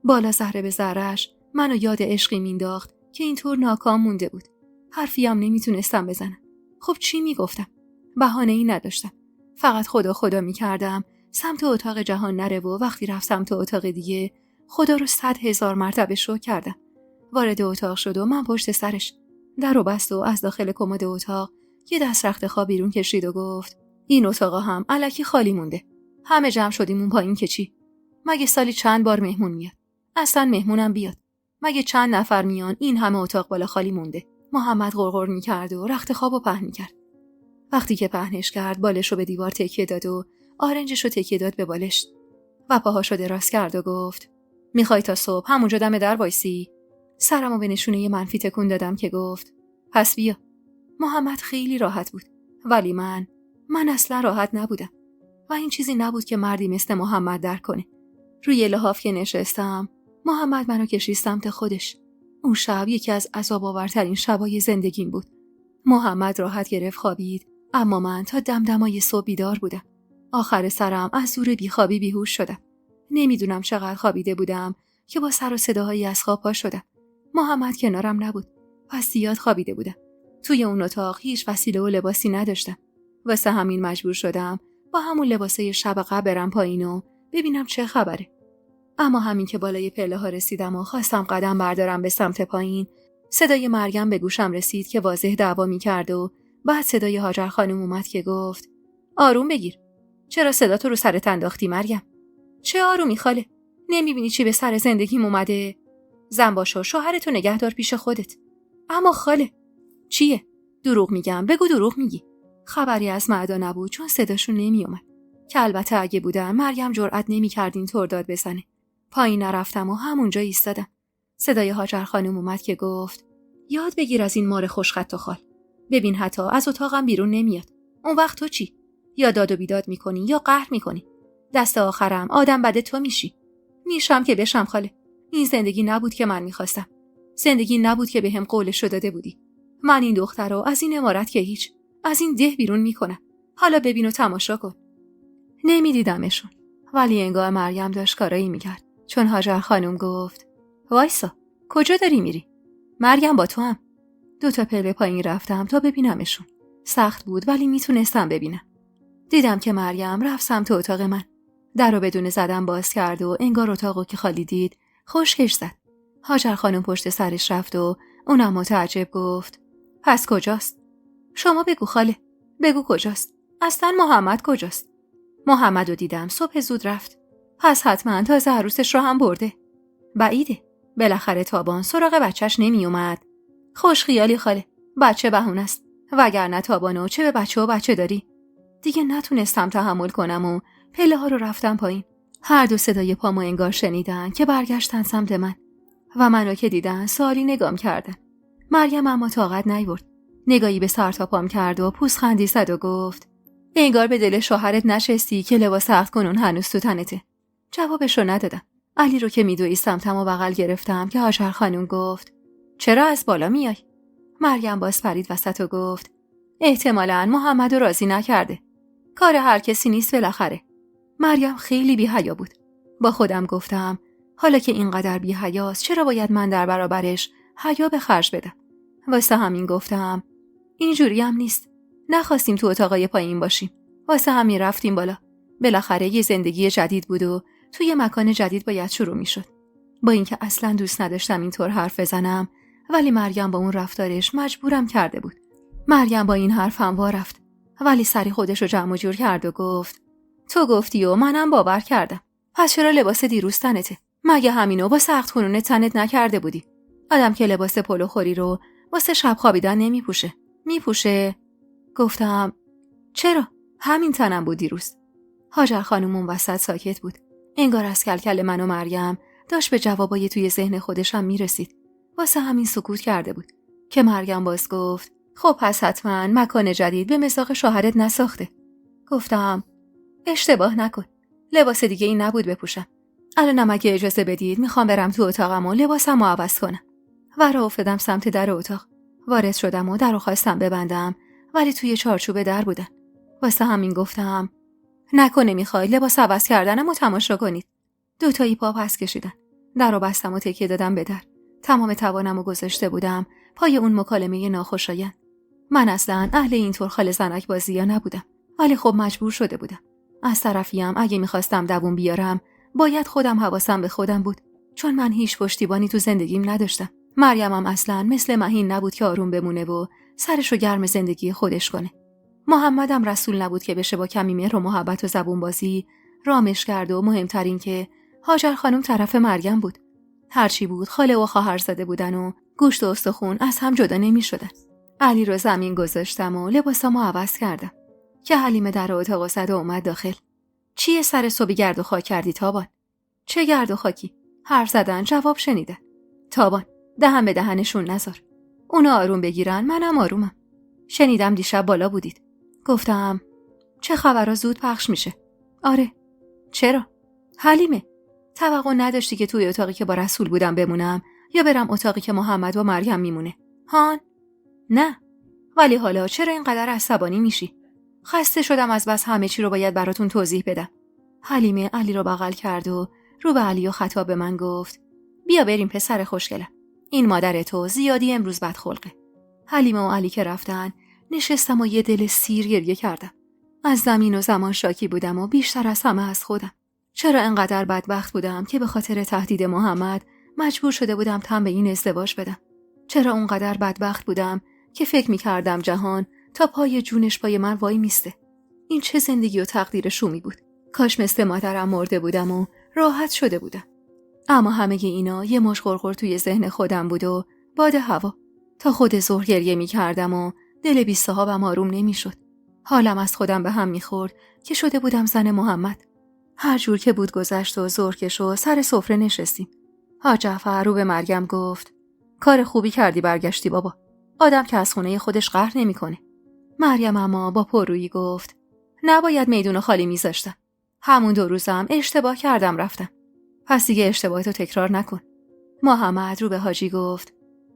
بالا ذره به ذره‌اش منو یاد عشقی مینداخت که اینطور ناکام مونده بود. حرفی هم نمیتونستم بزنم. خب چی میگفتم؟ بهانه‌ای نداشتم. فقط خدا میکردم سمت اتاق جهان نره و وقتی رفت سمت اتاق دیگه خدا رو 100,000 مرتبه شکر کردم. وارد اتاق شد و من پشت سرش. در رو بست و از داخل کمد اتاق یه دست رخت خواب بیرون کشید و گفت این اتاقا هم الکی خالی مونده. همه جمع شدیم اون پایین که چی؟ مگه سالی چند بار مهمون میاد؟ اصلا مهمونم بیاد. مگه چند نفر میان این همه اتاق بالا خالی مونده؟ محمد غرغر میکرد و رخت خوابو پهن میکرد. وقتی که پهنش کرد بالشو به دیوار تکیه داد و آرنجشو تکیه داد به بالش و پاهاشو دراز کرد و گفت میخوای تا صبح همونجا دم در وایسی؟ سرمو به نشونه منفی تکون دادم که گفت پس بیا. محمد خیلی راحت بود ولی من اصلا راحت نبودم و این چیزی نبود که مردی مثل محمد درک کنه. روی لحاف که نشستم محمد منو کشید سمت خودش. اون شب یکی از عذاب‌آورترین شبای زندگیم بود. محمد راحت گرفت خوابید اما من تا دمدمای صبح بیدار بودم. آخر سرم از زور بیخوابی بیهوش شدم. نمیدونم چقدر خوابیده بودم که با سر و صداهایی از خواب پا شدم. محمد کنارم نبود. پس زیاد خوابیده بودم. توی اون اتاق هیچ وسیله و لباسی نداشتم. واسه همین مجبور شدم با همون لباسای شب قبل برم پایین و ببینم چه خبره. اما همین که بالای پله ها رسیدم و خواستم قدم بردارم به سمت پایین، صدای مریم به گوشم رسید که واضح دعوا می‌کرد و بعد صدای هاجر خانم اومد که گفت آروم بگیر. چرا صداتو رو سرت انداختی مریم؟ چه آرومی خاله؟ نمیبینی چی به سر زندگیم اومده؟ زن باشو، شوهرتو نگهدار پیش خودت. اما خاله چیه؟ دروغ میگم. بگو دروغ میگی. خبری از معدا نبود چون صداشون نمیومد. که البته اگه بودن مریم جرئت نمی‌کرد اینطور داد بزنه. پایین نرفتم و همونجا ایستادم. صدای هاجر خانم اومد که گفت یاد بگیر از این مار خوشخط و خال. ببین حتی از اتاقم بیرون نمیاد. اون وقت تو چی؟ یا داد و بیداد میکنی یا قهر میکنی. دست آخرم آدم بده تو میشی. میشم که بشم خاله. این زندگی نبود که من میخواستم. زندگی نبود که بهم قولش رو داده بودی. من این دختر رو از این عمارت که هیچ، از این ده بیرون میکنم. حالا ببین و تماشا کن. نمیدیدمشون. ولی انگار مریم داشت کارایی میکرد. چون هاجر خانم گفت وایسا، کجا داری میری؟ مریم با تو هم. 2 پله پایین رفتم تا ببینمشون. سخت بود ولی میتونستم ببینم. دیدم که مریم رفت سمت اتاق من. در رو بدون زدن باز کرد و انگار اتاقو که خالی دید خشکش زد. هاجر خانم پشت سرش رفت و اونم متعجب گفت پس کجاست؟ شما بگو خاله. بگو کجاست؟ اصلا محمد کجاست؟ محمدو دیدم صبح زود رفت. پس حتما تازه عروسش رو هم برده. بعیده. بالاخره تابان سراغ بچهش نمی اومد. خوش خیالی خاله. بچه بهونه است. وگرنه تابانو چه به بچه و بچه داری؟ دیگه نتونستم تحمل کنم و پله ها رو رفتم پایین. هر دو صدای پامو انگار شنیدن که برگشتن سمت من و منو که دیدن سوالی نگام کردن. مریم اما طاقت نیورد. نگاهی به سر تا پام کرد و پوزخندی زد و گفت انگار به دل شوهرت نشستی که لباس سخت کنون هنوز تو تنته. جوابشو ندادم. علی رو که میدوی سمتم و بغل گرفتم که هاجر خانم گفت چرا از بالا میای؟ مریم باز پرید وسط و گفت احتمالاً محمد رو راضی نکرده. کار هر کسی نیست بالاخره. مریم خیلی بی‌حیا بود. با خودم گفتم حالا که اینقدر بی‌حیاست چرا باید من در برابرش حیا به خرج بدم؟ واسه همین گفتم اینجوری هم نیست. نخواستیم تو اتاقای پایین باشیم. واسه همین رفتیم بالا. بالاخره یه زندگی جدید بود و توی مکان جدید باید شروع میشد. با اینکه اصلا دوست نداشتم اینطور حرف بزنم ولی مریم با اون رفتارش مجبورم کرده بود. مریم با این حرف هم وا رفت ولی سری خودش رو جمع و جور کرد و گفت تو گفتی و منم باور کردم. پس چرا لباس دیروز تنته؟ مگه همینو با سخت خونونه تنت نکرده بودی؟ آدم که لباس پلو خوری رو واسه شب خوابیدن نمیپوشه. میپوشه؟ گفتم چرا؟ همین تنم بود دیروز. هاجر خانم اون وسط ساکت بود. انگار از کلکل من و مریم داشت به جوابای توی ذهن خودش هم میرسید. واسه همین سکوت کرده بود که مریم باز گفت خب پس حتما مکان جدید به مصداق شوهرت نساخته. گفتم اشتباه نکن. لباس دیگه این نبود بپوشم. الانم اگه اجازه بدید میخوام برم تو اتاقم و لباسم رو عوض کنم. و راه افتادم سمت در اتاق. وارد شدم و در رو خواستم ببندم ولی توی چارچوب در بودن. واسه همین گفتم نکنه میخوای لباس عوض کردنم رو تماشا کنید. دوتایی پا پس کشیدن. در رو بستم و تکیه دادم به در. تمام توانم رو گذاشته بودم پای اون مکالمه ناخوشایند. من اصلا اهل اینطور خال زنک بازی ها نبودم. ولی خب مجبور شده بودم. از طرفیم اگه میخواستم دووم بیارم باید خودم حواسم به خودم بود. چون من هیچ پشتیبانی تو زندگیم نداشتم. مریمم اصلا مثل مهین نبود که آروم بمونه و سرشو گرم زندگی خودش کنه. محمدم رسول نبود که بشه با کمی مهر و محبت و زبون بازی رامش کرد و مهمترین که هاجر خانم طرف مریم بود. هرچی بود خاله و خواهر زاده بودن و گوشت و استخون از هم جدا نمی شدن. علی رو زمین گذاشتم و لباسامو عوض کردم که حلیمه در اتاق زد و اومد داخل. چیه سر صبح گرد و خاک کردی تابان؟ چه گرد و خاکی؟ حرف زدن جواب شنیدن. تابان دهن به دهنشون نذار. اونا آروم بگیرن منم آرومم. شنیدم دیشب بالا بودید. گفتم چه خبرها زود پخش میشه؟ آره. چرا؟ حلیمه توقع نداشتی که توی اتاقی که با رسول بودم بمونم یا برم اتاقی که محمد و مریم میمونه؟ هان؟ نه. ولی حالا چرا اینقدر عصبانی میشی؟ خسته شدم از بس همه چی رو باید براتون توضیح بدم. حلیمه علی رو بغل کرد و رو به علی و خطاب به من گفت بیا بریم پسر خوشگلم. این مادر تو زیادی امروز بدخلقه. حلیمه و علی که رفتن نشستم و یه دل سیر گریه کردم. از زمین و زمان شاکی بودم و بیشتر از همه از خودم. چرا انقدر بدبخت بودم که به خاطر تهدید محمد مجبور شده بودم تن به این ازدواج بدم؟ چرا اونقدر بدبخت بودم که فکر می‌کردم جهان تا پای جونش پای من وای میسته؟ این چه زندگی و تقدیر شومی بود. کاش مثل مادرم مرده بودم و راحت شده بودم. اما همه اینا یه مش غرغر توی ذهن خودم بود و باد هوا. تا خود ظهر گریه می‌کردم و دل بی صاحبم آروم نمی‌شد. حالم از خودم به هم می‌خورد که شده بودم زن محمد. هر جور که بود گذشت و ظهر که شد سر سفره نشستیم. حاج جعفر رو به مریم گفت کار خوبی کردی برگشتی بابا. آدم که از خونه خودش قهر نمی‌کنه. مریم اما با پررویی گفت نباید میدون خالی میذاشتم. همون 2 روزم اشتباه کردم رفتم. پس دیگه اشتباهاتو تکرار نکن. محمد رو به حاجی گفت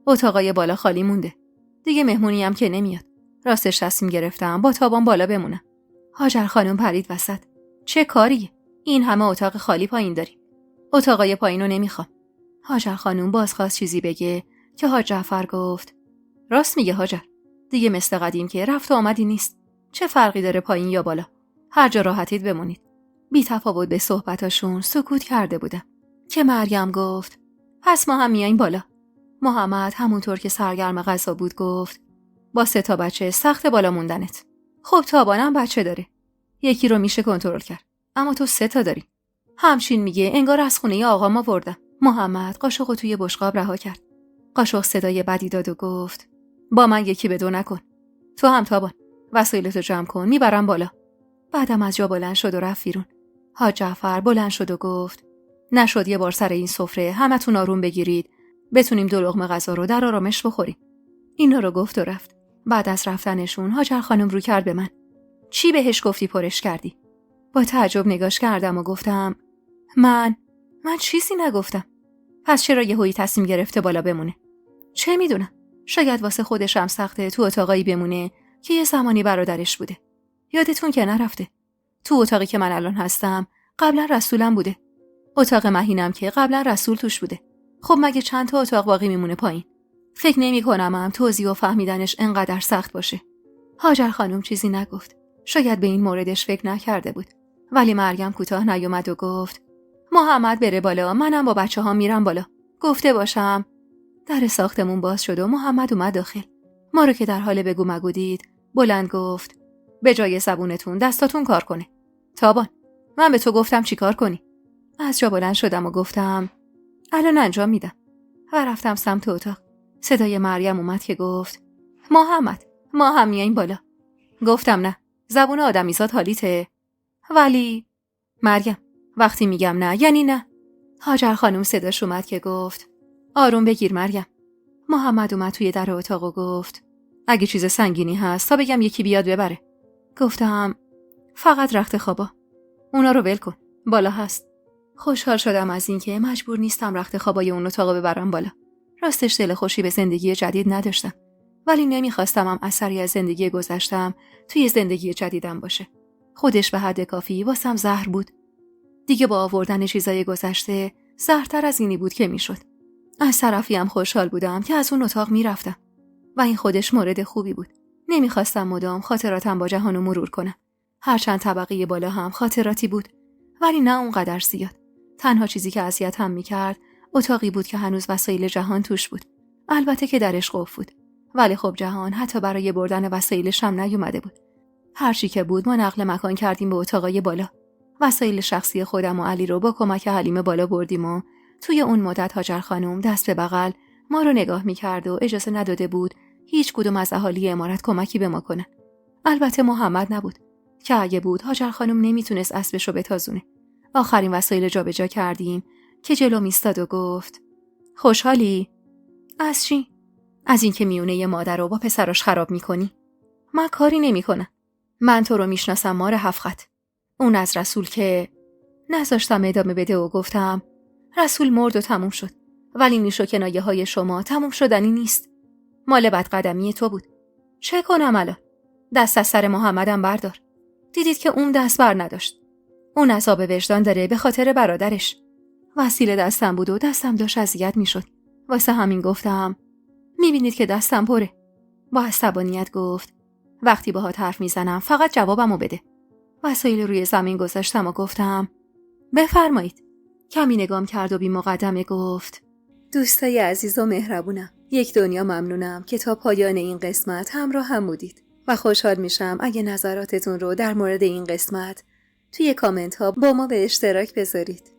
اتاقای بالا خالی مونده. دیگه مهمونی هم که نمیاد. راستش تصمیم گرفتم با تابان بالا بمونم. هاجر خانم پرید وسط. چه کاریه؟ این همه اتاق خالی پایین داریم. اتاقای پایینو نمیخوام. هاجر خانم باز خواست چیزی بگه که حاج جعفر گفت راست میگه هاجر. دیگه مثل قدیم که رفت و آمدی نیست. چه فرقی داره پایین یا بالا؟ هر جا راحتید بمونید. بی تفاوت به صحبتاشون سکوت کرده بودم که مریم گفت پس ما هم میاییم بالا. محمد همونطور که سرگرم غذا بود گفت با 3 تا بچه سخت بالا موندنت. خب تابانم بچه داره. یکی رو میشه کنترل کرد. اما تو 3 تا داری. همچین میگه انگار از خونه آقام آوردم. محمد قاشقو توی بشقاب رها کرد. قاشق صدای بدی داد و گفت با من 1 به 2 نکن. تو هم تابان. وسایلتو جمع کن میبرم بالا. بعدم از جا بلند شد و رفت بیرون. حاج جعفر بلند شد و گفت نشد یه بار سر این سفره همتون آروم بگیرید بتونیم 2 لقمه غذا رو در آرامش بخوریم. اینا رو گفت و رفت. بعد از رفتنشون هاجر خانم رو کرد به من. چی بهش گفتی پرش کردی؟ با تعجب نگاش کردم و گفتم من چیزی نگفتم. پس چرا یهویی تصمیم گرفته بالا بمونه؟ چه میدونم. شاید واسه خودش هم سخته تو اتاقایی بمونه که یه زمانی برادرش بوده. یادتون که نرفته. تو اتاقی که من الان هستم قبلا رسولم بوده. اتاق مهینم که قبلا رسول توش بوده. خب مگه چند تا اتاق باقی میمونه پایین؟ فکر نمی‌کنم هم توضیح و فهمیدنش انقدر سخت باشه. هاجر خانم چیزی نگفت. شاید به این موردش فکر نکرده بود. ولی مریم کوتاه نیومد و گفت محمد بره بالا منم با بچه‌ها میرم بالا. گفته باشم. در ساختمون باز شد و محمد اومد داخل. ما رو که در حال بگو مگو دید بلند گفت به جای زبونتون دستاتون کار کنه. تابان من به تو گفتم چی کار کنی؟ از جا بلند شدم و گفتم الان انجام میدم و رفتم سمت اتاق. صدای مریم اومد که گفت محمد، ما هم میاییم بالا. گفتم نه، زبون آدمیزاد حالیته. ولی مریم، وقتی میگم نه یعنی نه. هاجر خانم صداش اومد که گفت آروم بگیر مریم. محمد اومد توی در اتاق و گفت اگه چیز سنگینی هست تا بگم یکی بیاد ببره. گفتم فقط رخت خوابا، اونا رو ول کن، بالا هست. خوشحال شدم از اینکه مجبور نیستم رخت خوابای اون اتاق ببرم بالا. راستش دل خوشی به زندگی جدید نداشتم، ولی نمیخواستم هم اثری از زندگی گذشتم توی زندگی جدیدم باشه. خودش به حد کافی واسم زهر بود. دیگه با آوردن چیزای گذشته زهرتر از اینی بود که میشد. از طرفی هم خوشحال بودم که از اون اتاق میرفتم و این خودش مورد خوبی بود. نمیخواستم مدام خاطراتم با جهانو مرور کنم. هرچند طبقه بالا هم خاطراتی بود، ولی نه اونقدر زیاد. تنها چیزی که اذیتم میکرد اتاقی بود که هنوز وسایل جهان توش بود. البته که درش قفل بود، ولی خب جهان حتی برای بردن وسایلش هم نیومده بود. هر چی که بود ما نقل مکان کردیم به اتاقای بالا. وسایل شخصی خودم و علی رو با کمک حلیمه بالا بردیم و توی اون مدت هاجر خانم دست به بغل ما رو نگاه میکرد و اجازه نداده بود هیچ کدوم از اهالی عمارت کمکی به ما کنن. البته محمد نبود که اگه بود هاجر خانم نمیتونست اسبش رو بتازونه. آخرین وسایل جابجا کردیم که جلو ایستاد و گفت خوشحالی؟ از چی؟ از اینکه میونه مادر رو با پسراش خراب میکنی؟ من کاری نمیکنم. من تو رو میشناسم مار هفخط. اون از رسول که نذاشتم ادامه بده و گفتم رسول مرد و تموم شد، ولی نیش و کنایه های شما تموم شدنی نیست. مال بدقدمی تو بود. چه کنم الان؟ دست از سر محمدم بردار. دیدید که اون دست بر نداشت. اون عذاب وجدان داره به خاطر برادرش. وسیله دستم بود و دستم داشت اذیت میشد. واسه همین گفتم میبینید که دستم پره. با عصبانیت گفت وقتی باهات حرف میزنم فقط جوابمو بده. وسایل روی زمین گذاشتم و گفتم بفرمایید. کمی نگام کرد و بی مقدمه گفت دوستای عزیز و مهربونم، یک دنیا ممنونم که تا پایان این قسمت همراه هم بودید و خوشحال میشم اگه نظراتتون رو در مورد این قسمت توی کامنت ها با ما به اشتراک بذارید.